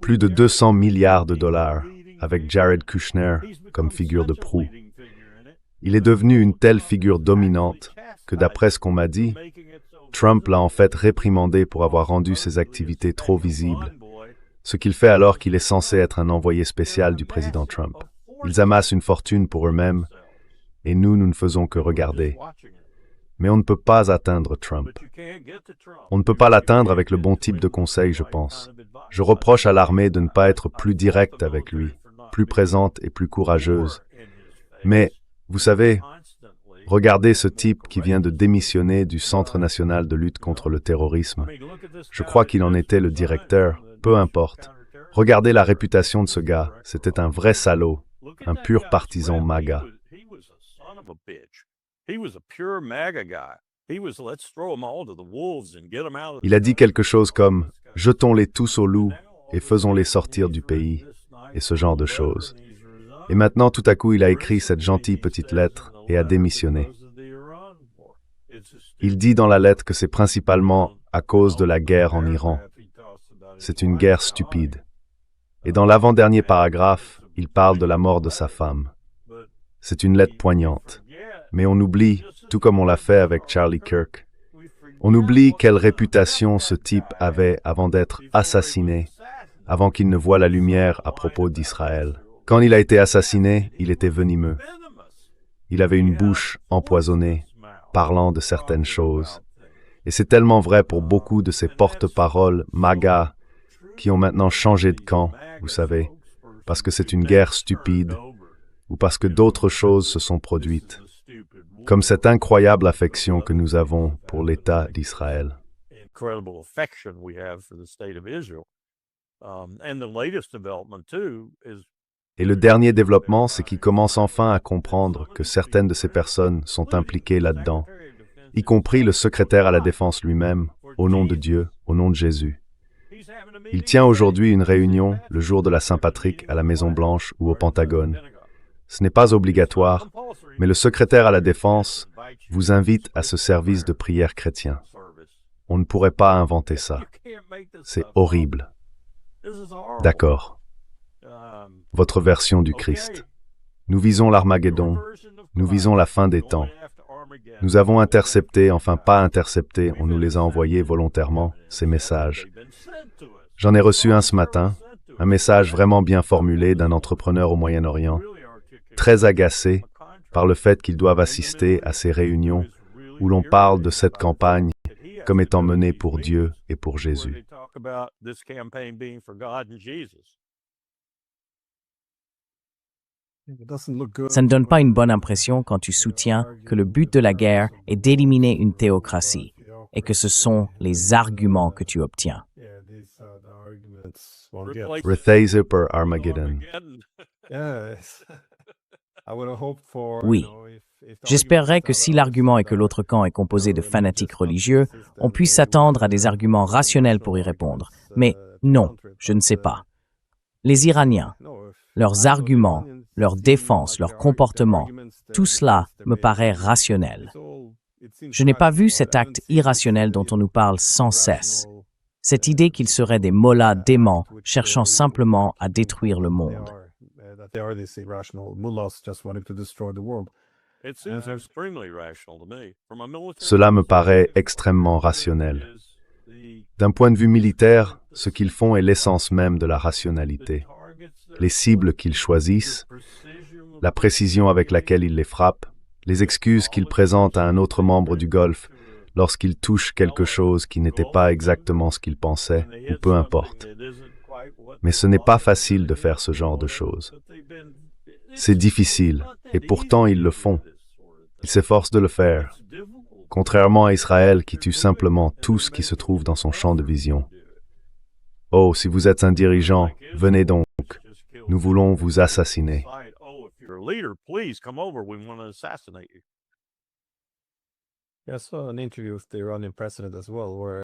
Plus de 200 milliards de dollars, avec Jared Kushner comme figure de proue. Il est devenu une telle figure dominante que, d'après ce qu'on m'a dit, Trump l'a en fait réprimandé pour avoir rendu ses activités trop visibles, Ce qu'il fait alors qu'il est censé être un envoyé spécial du président Trump. Ils amassent une fortune pour eux-mêmes, et nous ne faisons que regarder. Mais on ne peut pas atteindre Trump. On ne peut pas l'atteindre avec le bon type de conseil, je pense. Je reproche à l'armée de ne pas être plus directe avec lui, plus présente et plus courageuse. Mais, vous savez, regardez ce type qui vient de démissionner du Centre national de lutte contre le terrorisme. Je crois qu'il en était le directeur, peu importe. Regardez la réputation de ce gars, c'était un vrai salaud, un pur partisan MAGA. Il a dit quelque chose comme « Jetons-les tous aux loups et faisons-les sortir du pays » et ce genre de choses. Et maintenant, tout à coup, il a écrit cette gentille petite lettre et a démissionné. Il dit dans la lettre que c'est principalement à cause de la guerre en Iran. C'est une guerre stupide. Et dans l'avant-dernier paragraphe, il parle de la mort de sa femme. C'est une lettre poignante. Mais on oublie, tout comme on l'a fait avec Charlie Kirk, on oublie quelle réputation ce type avait avant d'être assassiné, avant qu'il ne voie la lumière à propos d'Israël. Quand il a été assassiné, il était venimeux. Il avait une bouche empoisonnée, parlant de certaines choses. Et c'est tellement vrai pour beaucoup de ces porte-paroles MAGA qui ont maintenant changé de camp, vous savez, parce que c'est une guerre stupide ou parce que d'autres choses se sont produites, comme cette incroyable affection que nous avons pour l'État d'Israël. Et le dernier développement, c'est qu'ils commencent enfin à comprendre que certaines de ces personnes sont impliquées là-dedans, y compris le secrétaire à la Défense lui-même, au nom de Dieu, au nom de Jésus. Il tient aujourd'hui une réunion, le jour de la Saint-Patrick, à la Maison-Blanche ou au Pentagone. Ce n'est pas obligatoire, mais le secrétaire à la Défense vous invite à ce service de prière chrétien. On ne pourrait pas inventer ça. C'est horrible. D'accord. Votre version du Christ. Nous visons l'Armageddon. Nous visons la fin des temps. Nous avons intercepté, enfin pas intercepté, on nous les a envoyés volontairement, ces messages. J'en ai reçu un ce matin, un message vraiment bien formulé d'un entrepreneur au Moyen-Orient, très agacé par le fait qu'ils doivent assister à ces réunions où l'on parle de cette campagne comme étant menée pour Dieu et pour Jésus. Ça ne donne pas une bonne impression quand tu soutiens que le but de la guerre est d'éliminer une théocratie et que ce sont les arguments que tu obtiens. Rethazer per Armageddon. Oui. J'espérerais que si l'argument est que l'autre camp est composé de fanatiques religieux, on puisse s'attendre à des arguments rationnels pour y répondre. Mais non, je ne sais pas. Les Iraniens, leurs arguments, leur défense, leur comportement, tout cela me paraît rationnel. Je n'ai pas vu cet acte irrationnel dont on nous parle sans cesse. Cette idée qu'ils seraient des mollahs déments cherchant simplement à détruire le monde. Cela me paraît extrêmement rationnel. D'un point de vue militaire, ce qu'ils font est l'essence même de la rationalité. Les cibles qu'ils choisissent, la précision avec laquelle ils les frappent, les excuses qu'ils présentent à un autre membre du Golfe lorsqu'ils touchent quelque chose qui n'était pas exactement ce qu'ils pensaient, ou peu importe. Mais ce n'est pas facile de faire ce genre de choses. C'est difficile, et pourtant ils le font. Ils s'efforcent de le faire, contrairement à Israël qui tue simplement tout ce qui se trouve dans son champ de vision. Oh, si vous êtes un dirigeant, venez donc. Nous voulons vous assassiner.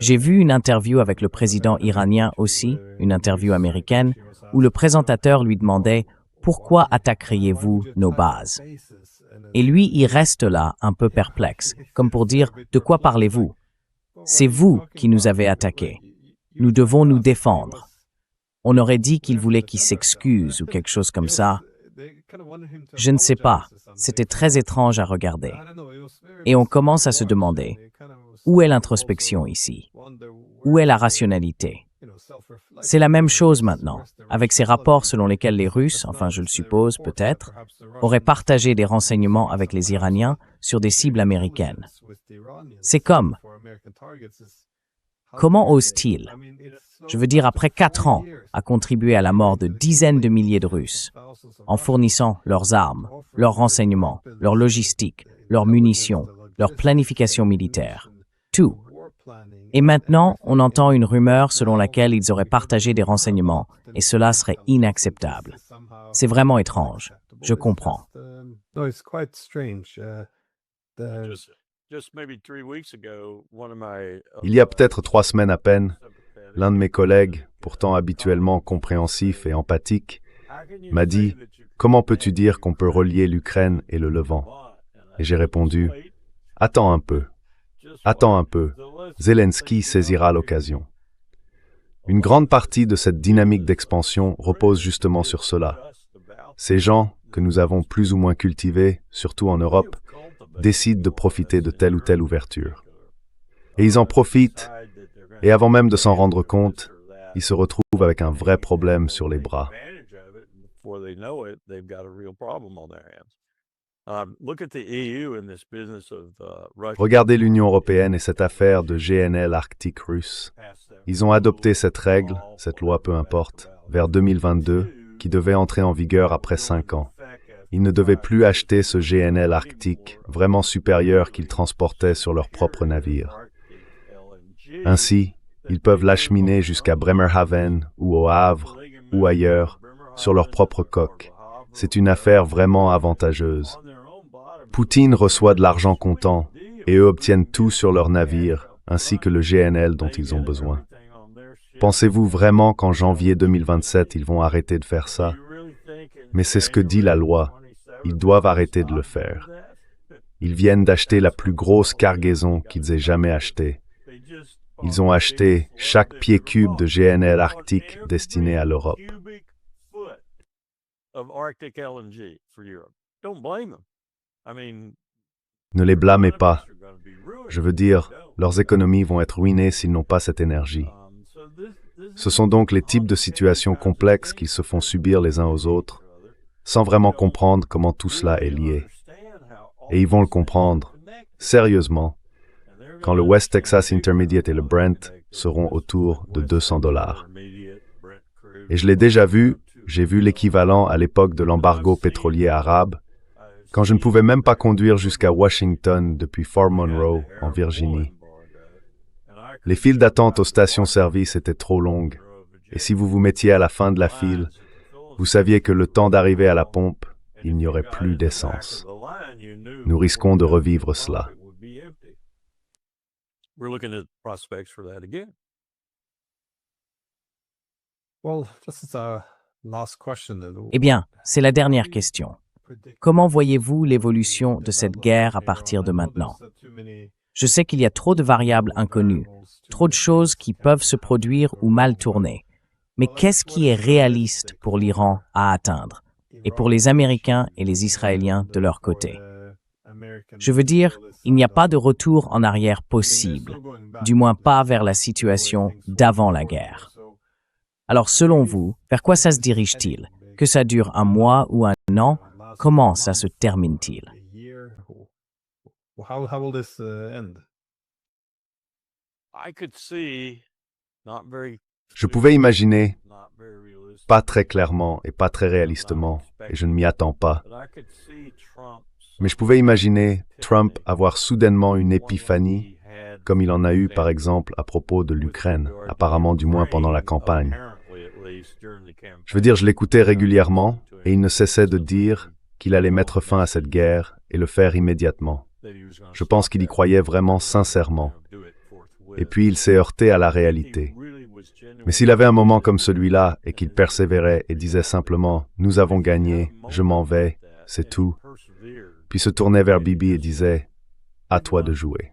J'ai vu une interview avec le président iranien aussi, une interview américaine, où le présentateur lui demandait « Pourquoi attaqueriez-vous nos bases ?» Et lui, il reste là, un peu perplexe, comme pour dire « De quoi parlez-vous ? C'est vous qui nous avez attaqués. Nous devons nous défendre. » On aurait dit qu'il voulait qu'il s'excuse ou quelque chose comme ça. Je ne sais pas. C'était très étrange à regarder. Et on commence à se demander, où est l'introspection ici? Où est la rationalité? C'est la même chose maintenant, avec ces rapports selon lesquels les Russes, enfin je le suppose peut-être, auraient partagé des renseignements avec les Iraniens sur des cibles américaines. C'est comme, comment osent-ils, je veux dire après 4 ans, à contribuer à la mort de dizaines de milliers de Russes, en fournissant leurs armes, leurs renseignements, leur logistique, leurs munitions, leur planification militaire, tout. Et maintenant, on entend une rumeur selon laquelle ils auraient partagé des renseignements, et cela serait inacceptable. C'est vraiment étrange. Je comprends. Il y a peut-être 3 semaines à peine, l'un de mes collègues, pourtant habituellement compréhensif et empathique, m'a dit « Comment peux-tu dire qu'on peut relier l'Ukraine et le Levant ?» Et j'ai répondu « Attends un peu. Attends un peu, Zelensky saisira l'occasion. » Une grande partie de cette dynamique d'expansion repose justement sur cela. Ces gens, que nous avons plus ou moins cultivés, surtout en Europe, décident de profiter de telle ou telle ouverture. Et ils en profitent, et avant même de s'en rendre compte, ils se retrouvent avec un vrai problème sur les bras. Regardez l'Union européenne et cette affaire de GNL arctique russe. Ils ont adopté cette règle, cette loi peu importe, vers 2022, qui devait entrer en vigueur après 5 ans. Ils ne devaient plus acheter ce GNL arctique, vraiment supérieur qu'ils transportaient sur leurs propres navires. Ainsi, ils peuvent l'acheminer jusqu'à Bremerhaven ou au Havre ou ailleurs, sur leur propre coque. C'est une affaire vraiment avantageuse. Poutine reçoit de l'argent comptant et eux obtiennent tout sur leur navire, ainsi que le GNL dont ils ont besoin. Pensez-vous vraiment qu'en janvier 2027, ils vont arrêter de faire ça? Mais c'est ce que dit la loi. Ils doivent arrêter de le faire. Ils viennent d'acheter la plus grosse cargaison qu'ils aient jamais achetée. Ils ont acheté chaque pied cube de GNL arctique destiné à l'Europe. Ne les blâmez pas. Je veux dire, leurs économies vont être ruinées s'ils n'ont pas cette énergie. Ce sont donc les types de situations complexes qu'ils se font subir les uns aux autres, sans vraiment comprendre comment tout cela est lié. Et ils vont le comprendre, sérieusement, quand le West Texas Intermediate et le Brent seront autour de $200. Et je l'ai déjà vu, j'ai vu l'équivalent à l'époque de l'embargo pétrolier arabe, quand je ne pouvais même pas conduire jusqu'à Washington depuis Fort Monroe, en Virginie. Les files d'attente aux stations-service étaient trop longues, et si vous vous mettiez à la fin de la file, vous saviez que le temps d'arriver à la pompe, il n'y aurait plus d'essence. Nous risquons de revivre cela. Eh bien, c'est la dernière question. Comment voyez-vous l'évolution de cette guerre à partir de maintenant? Je sais qu'il y a trop de variables inconnues, trop de choses qui peuvent se produire ou mal tourner. Mais qu'est-ce qui est réaliste pour l'Iran à atteindre, et pour les Américains et les Israéliens de leur côté? Je veux dire, il n'y a pas de retour en arrière possible, du moins pas vers la situation d'avant la guerre. Alors selon vous, vers quoi ça se dirige-t-il? Que ça dure un mois ou un an? Comment ça se termine-t-il? Je pouvais imaginer, pas très clairement et pas très réalistement, et je ne m'y attends pas, mais je pouvais imaginer Trump avoir soudainement une épiphanie, comme il en a eu par exemple à propos de l'Ukraine, apparemment du moins pendant la campagne. Je veux dire, je l'écoutais régulièrement, et il ne cessait de dire qu'il allait mettre fin à cette guerre et le faire immédiatement. Je pense qu'il y croyait vraiment sincèrement. Et puis il s'est heurté à la réalité. Mais s'il avait un moment comme celui-là et qu'il persévérait et disait simplement « Nous avons gagné, je m'en vais, c'est tout », puis se tournait vers Bibi et disait « À toi de jouer ».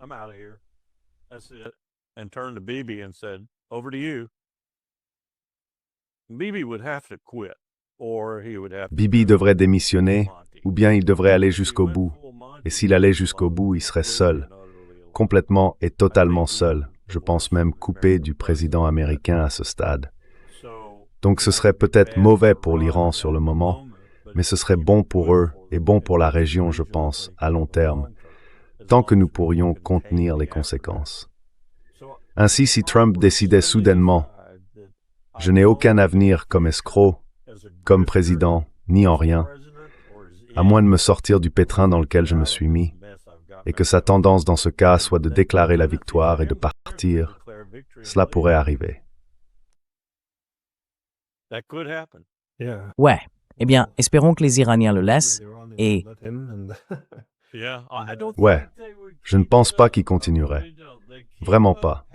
Bibi devrait démissionner, ou bien il devrait aller jusqu'au bout. Et s'il allait jusqu'au bout, il serait seul, complètement et totalement seul, je pense même coupé du président américain à ce stade. Donc ce serait peut-être mauvais pour l'Iran sur le moment, mais ce serait bon pour eux et bon pour la région, je pense, à long terme, tant que nous pourrions contenir les conséquences. Ainsi, si Trump décidait soudainement « Je n'ai aucun avenir comme escroc, comme président, ni en rien, à moins de me sortir du pétrin dans lequel je me suis mis, et que sa tendance dans ce cas soit de déclarer la victoire et de partir, cela pourrait arriver. » Ouais. Eh bien, espérons que les Iraniens le laissent et... Ouais, je ne pense pas qu'il continuerait. Vraiment pas.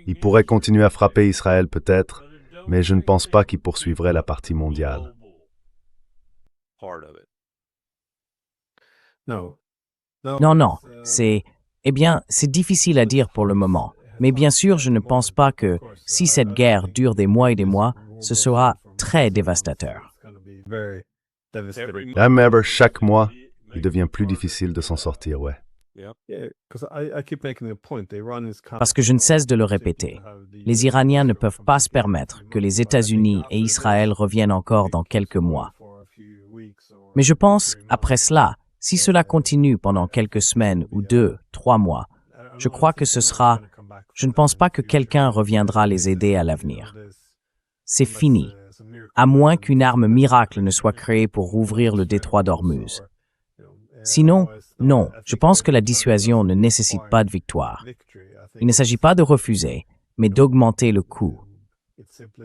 Il pourrait continuer à frapper Israël peut-être, mais je ne pense pas qu'il poursuivrait la partie mondiale. Non, Eh bien, c'est difficile à dire pour le moment. Mais bien sûr, je ne pense pas que, si cette guerre dure des mois et des mois, ce sera très dévastateur. Même chaque mois, il devient plus difficile de s'en sortir, ouais. Parce que je ne cesse de le répéter. Les Iraniens ne peuvent pas se permettre que les États-Unis et Israël reviennent encore dans quelques mois. Mais je pense, après cela, si cela continue pendant quelques semaines ou 2, 3 mois, je crois que ce sera... Je ne pense pas que quelqu'un reviendra les aider à l'avenir. C'est fini, à moins qu'une arme miracle ne soit créée pour rouvrir le détroit d'Ormuz. Sinon, non, je pense que la dissuasion ne nécessite pas de victoire. Il ne s'agit pas de refuser, mais d'augmenter le coût.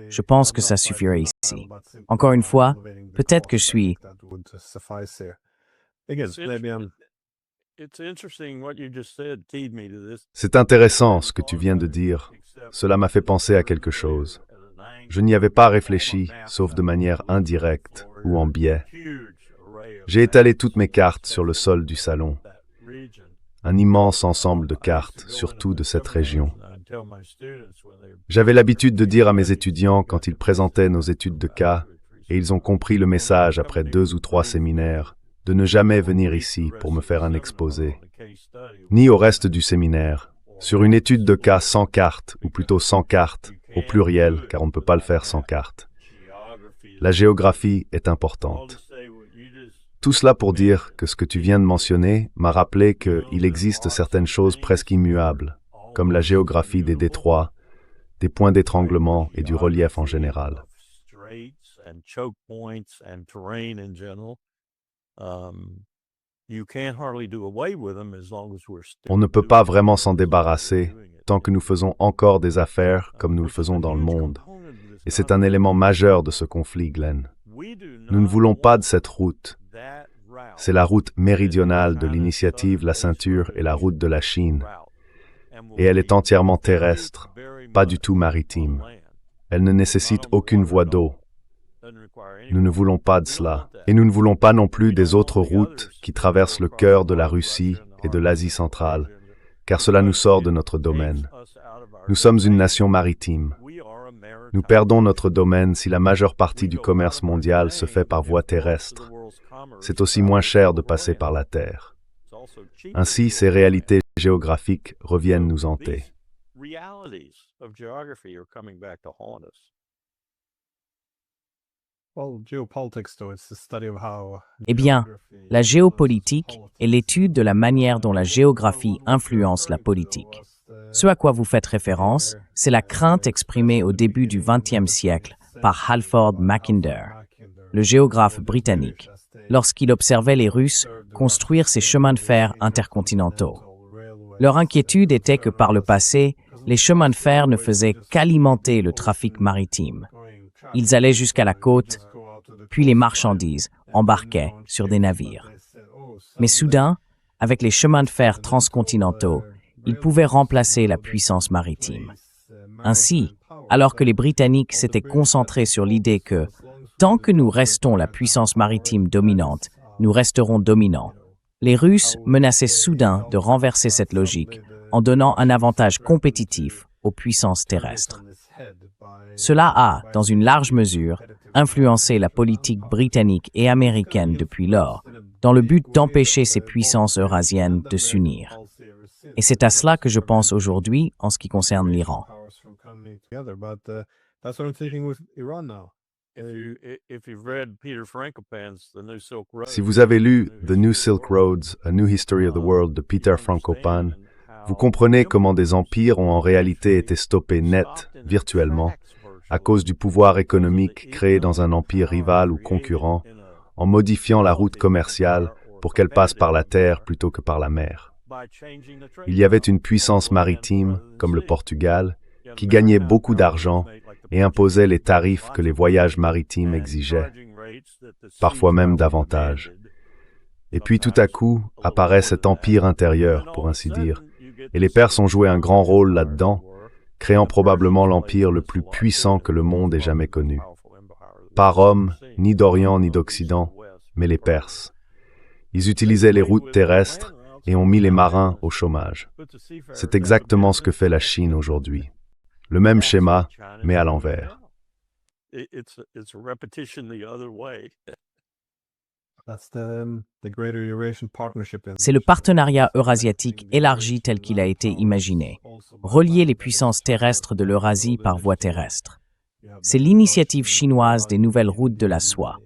Je pense que ça suffirait ici. Encore une fois, peut-être que je suis... C'est intéressant ce que tu viens de dire. Cela m'a fait penser à quelque chose. Je n'y avais pas réfléchi, sauf de manière indirecte ou en biais. J'ai étalé toutes mes cartes sur le sol du salon. Un immense ensemble de cartes, surtout de cette région. J'avais l'habitude de dire à mes étudiants quand ils présentaient nos études de cas, et ils ont compris le message après 2 ou 3 séminaires, de ne jamais venir ici pour me faire un exposé, ni au reste du séminaire, sur une étude de cas sans cartes, ou plutôt sans cartes, au pluriel, car on ne peut pas le faire sans cartes. La géographie est importante. Tout cela pour dire que ce que tu viens de mentionner m'a rappelé qu'il existe certaines choses presque immuables, comme la géographie des détroits, des points d'étranglement et du relief en général. On ne peut pas vraiment s'en débarrasser tant que nous faisons encore des affaires comme nous le faisons dans le monde. Et c'est un élément majeur de ce conflit, Glenn. Nous ne voulons pas de cette route. C'est la route méridionale de l'initiative La Ceinture et la route de la Chine. Et elle est entièrement terrestre, pas du tout maritime. Elle ne nécessite aucune voie d'eau. Nous ne voulons pas de cela. Et nous ne voulons pas non plus des autres routes qui traversent le cœur de la Russie et de l'Asie centrale, car cela nous sort de notre domaine. Nous sommes une nation maritime. Nous perdons notre domaine si la majeure partie du commerce mondial se fait par voie terrestre. C'est aussi moins cher de passer par la terre. Ainsi, ces réalités géographiques reviennent nous hanter. Eh bien, la géopolitique est l'étude de la manière dont la géographie influence la politique. Ce à quoi vous faites référence, c'est la crainte exprimée au début du XXe siècle par Halford Mackinder, le géographe britannique, lorsqu'il observait les Russes construire ces chemins de fer intercontinentaux. Leur inquiétude était que par le passé, les chemins de fer ne faisaient qu'alimenter le trafic maritime. Ils allaient jusqu'à la côte, puis les marchandises embarquaient sur des navires. Mais soudain, avec les chemins de fer transcontinentaux, ils pouvaient remplacer la puissance maritime. Ainsi, alors que les Britanniques s'étaient concentrés sur l'idée que, tant que nous restons la puissance maritime dominante, nous resterons dominants, les Russes menaçaient soudain de renverser cette logique en donnant un avantage compétitif aux puissances terrestres. Cela a, dans une large mesure, influencé la politique britannique et américaine depuis lors, dans le but d'empêcher ces puissances eurasiennes de s'unir. Et c'est à cela que je pense aujourd'hui en ce qui concerne l'Iran. Si vous avez lu The New Silk Roads, A New History of the World de Peter Frankopan, vous comprenez comment des empires ont en réalité été stoppés net, virtuellement, à cause du pouvoir économique créé dans un empire rival ou concurrent, en modifiant la route commerciale pour qu'elle passe par la terre plutôt que par la mer. Il y avait une puissance maritime, comme le Portugal, qui gagnait beaucoup d'argent et imposait les tarifs que les voyages maritimes exigeaient, parfois même davantage. Et puis tout à coup apparaît cet empire intérieur, pour ainsi dire, et les Perses ont joué un grand rôle là-dedans, créant probablement l'empire le plus puissant que le monde ait jamais connu. Pas Rome, ni d'Orient ni d'Occident, mais les Perses. Ils utilisaient les routes terrestres et ont mis les marins au chômage. C'est exactement ce que fait la Chine aujourd'hui. Le même schéma, mais à l'envers. C'est le partenariat eurasiatique élargi tel qu'il a été imaginé. Relier les puissances terrestres de l'Eurasie par voie terrestre. C'est l'initiative chinoise des nouvelles routes de la soie.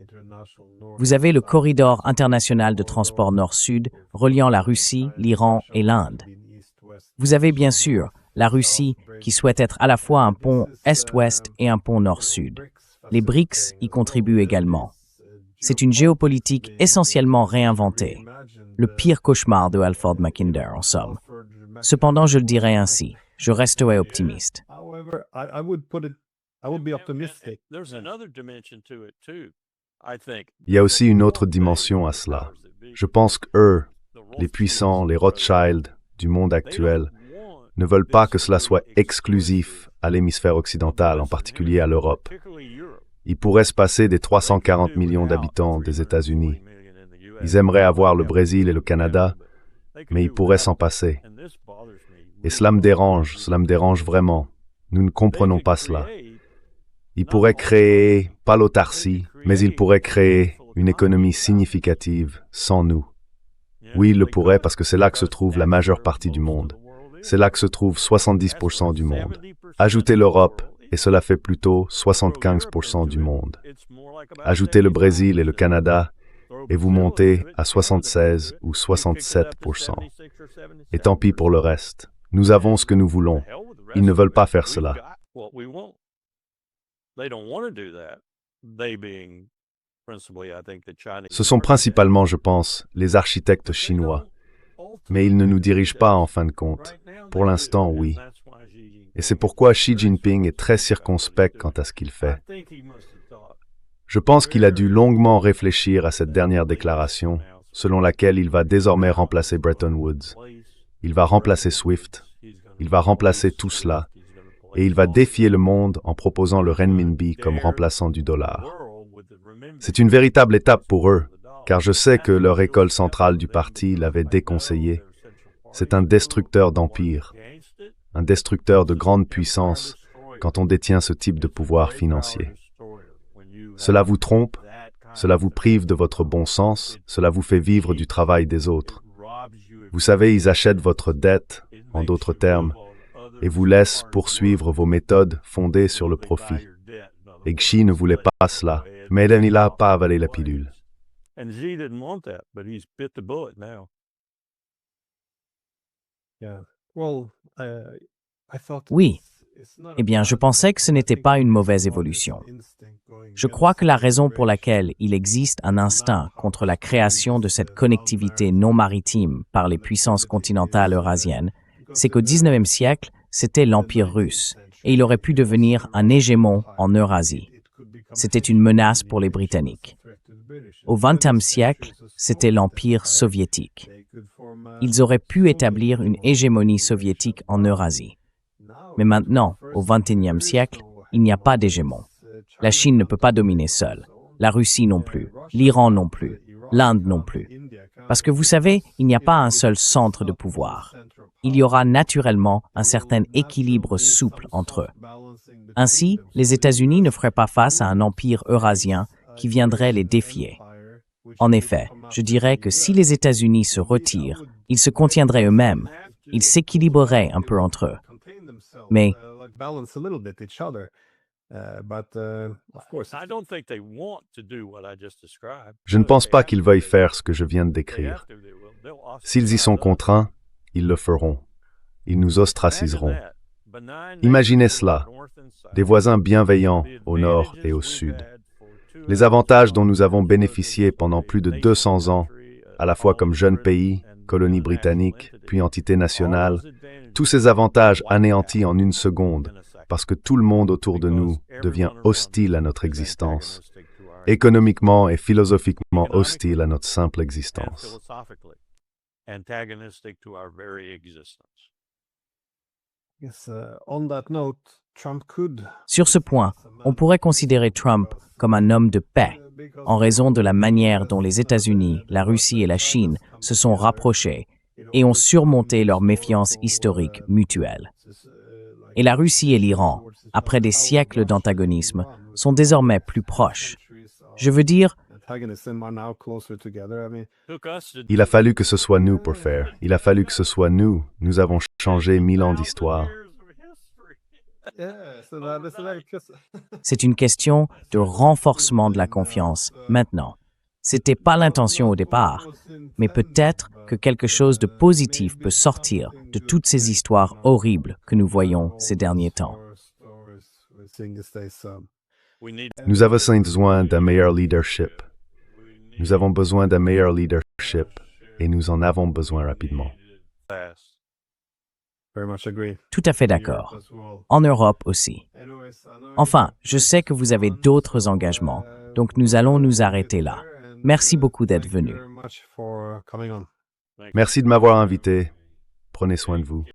Vous avez le corridor international de transport nord-sud reliant la Russie, l'Iran et l'Inde. Vous avez bien sûr la Russie qui souhaite être à la fois un pont est-ouest et un pont nord-sud. Les BRICS y contribuent également. C'est une géopolitique essentiellement réinventée. Le pire cauchemar de Halford Mackinder, en somme. Cependant, je le dirais ainsi, je resterai optimiste. Il y a aussi une autre dimension à cela. Je pense qu'eux, les puissants, les Rothschild du monde actuel, ne veulent pas que cela soit exclusif à l'hémisphère occidental, en particulier à l'Europe. Il pourrait se passer des 340 millions d'habitants des États-Unis. Ils aimeraient avoir le Brésil et le Canada, mais ils pourraient s'en passer. Et cela me dérange vraiment. Nous ne comprenons pas cela. Ils pourraient créer, pas l'autarcie, mais ils pourraient créer une économie significative sans nous. Oui, ils le pourraient parce que c'est là que se trouve la majeure partie du monde. C'est là que se trouve 70% du monde. Ajoutez l'Europe, et cela fait plutôt 75% du monde. Ajoutez le Brésil et le Canada, et vous montez à 76 ou 67%. Et tant pis pour le reste. Nous avons ce que nous voulons. Ils ne veulent pas faire cela. Ce sont principalement, je pense, les architectes chinois. Mais ils ne nous dirigent pas en fin de compte. Pour l'instant, oui. Et c'est pourquoi Xi Jinping est très circonspect quant à ce qu'il fait. Je pense qu'il a dû longuement réfléchir à cette dernière déclaration, selon laquelle il va désormais remplacer Bretton Woods. Il va remplacer SWIFT. Il va remplacer tout cela. Et il va défier le monde en proposant le renminbi comme remplaçant du dollar. C'est une véritable étape pour eux, car je sais que leur école centrale du parti l'avait déconseillé. C'est un destructeur d'empire, un destructeur de grande puissance quand on détient ce type de pouvoir financier. Cela vous trompe, cela vous prive de votre bon sens, cela vous fait vivre du travail des autres. Vous savez, ils achètent votre dette, en d'autres termes, et vous laissent poursuivre vos méthodes fondées sur le profit. Et Xi ne voulait pas cela, mais il n'a pas avalé la pilule. Oui. Eh bien, je pensais que ce n'était pas une mauvaise évolution. Je crois que la raison pour laquelle il existe un instinct contre la création de cette connectivité non maritime par les puissances continentales eurasiennes, c'est qu'au XIXe siècle, c'était l'Empire russe, et il aurait pu devenir un hégémon en Eurasie. C'était une menace pour les Britanniques. Au XXe siècle, c'était l'Empire soviétique. Ils auraient pu établir une hégémonie soviétique en Eurasie. Mais maintenant, au XXIe siècle, il n'y a pas d'hégémon. La Chine ne peut pas dominer seule. La Russie non plus. L'Iran non plus. L'Inde non plus. Parce que vous savez, il n'y a pas un seul centre de pouvoir. Il y aura naturellement un certain équilibre souple entre eux. Ainsi, les États-Unis ne feraient pas face à un empire eurasien qui viendrait les défier. En effet, je dirais que si les États-Unis se retirent, ils se contiendraient eux-mêmes. Ils s'équilibreraient un peu entre eux. Mais Je ne pense pas qu'ils veuillent faire ce que je viens de décrire. S'ils y sont contraints, ils le feront. Ils nous ostraciseront. Imaginez cela, des voisins bienveillants au nord et au sud. Les avantages dont nous avons bénéficié pendant plus de 200 ans, à la fois comme jeune pays, colonie britannique, puis entité nationale, tous ces avantages anéantis en une seconde, parce que tout le monde autour de nous devient hostile à notre existence, économiquement et philosophiquement hostile à notre simple existence. Sur ce point, on pourrait considérer Trump comme un homme de paix, en raison de la manière dont les États-Unis, la Russie et la Chine se sont rapprochés et ont surmonté leur méfiance historique mutuelle. Et la Russie et l'Iran, après des siècles d'antagonisme, sont désormais plus proches. Je veux dire, il a fallu que ce soit nous pour faire. Il a fallu que ce soit nous. Nous avons changé 1000 ans d'histoire. c'est une question de renforcement de la confiance maintenant. C'était pas l'intention au départ, mais peut-être que quelque chose de positif peut sortir de toutes ces histoires horribles que nous voyons ces derniers temps. Nous avons besoin d'un meilleur leadership. Nous avons besoin d'un meilleur leadership et nous en avons besoin rapidement. Tout à fait d'accord. En Europe aussi. Enfin, je sais que vous avez d'autres engagements, donc nous allons nous arrêter là. Merci beaucoup d'être venu. Merci de m'avoir invité. Prenez soin de vous.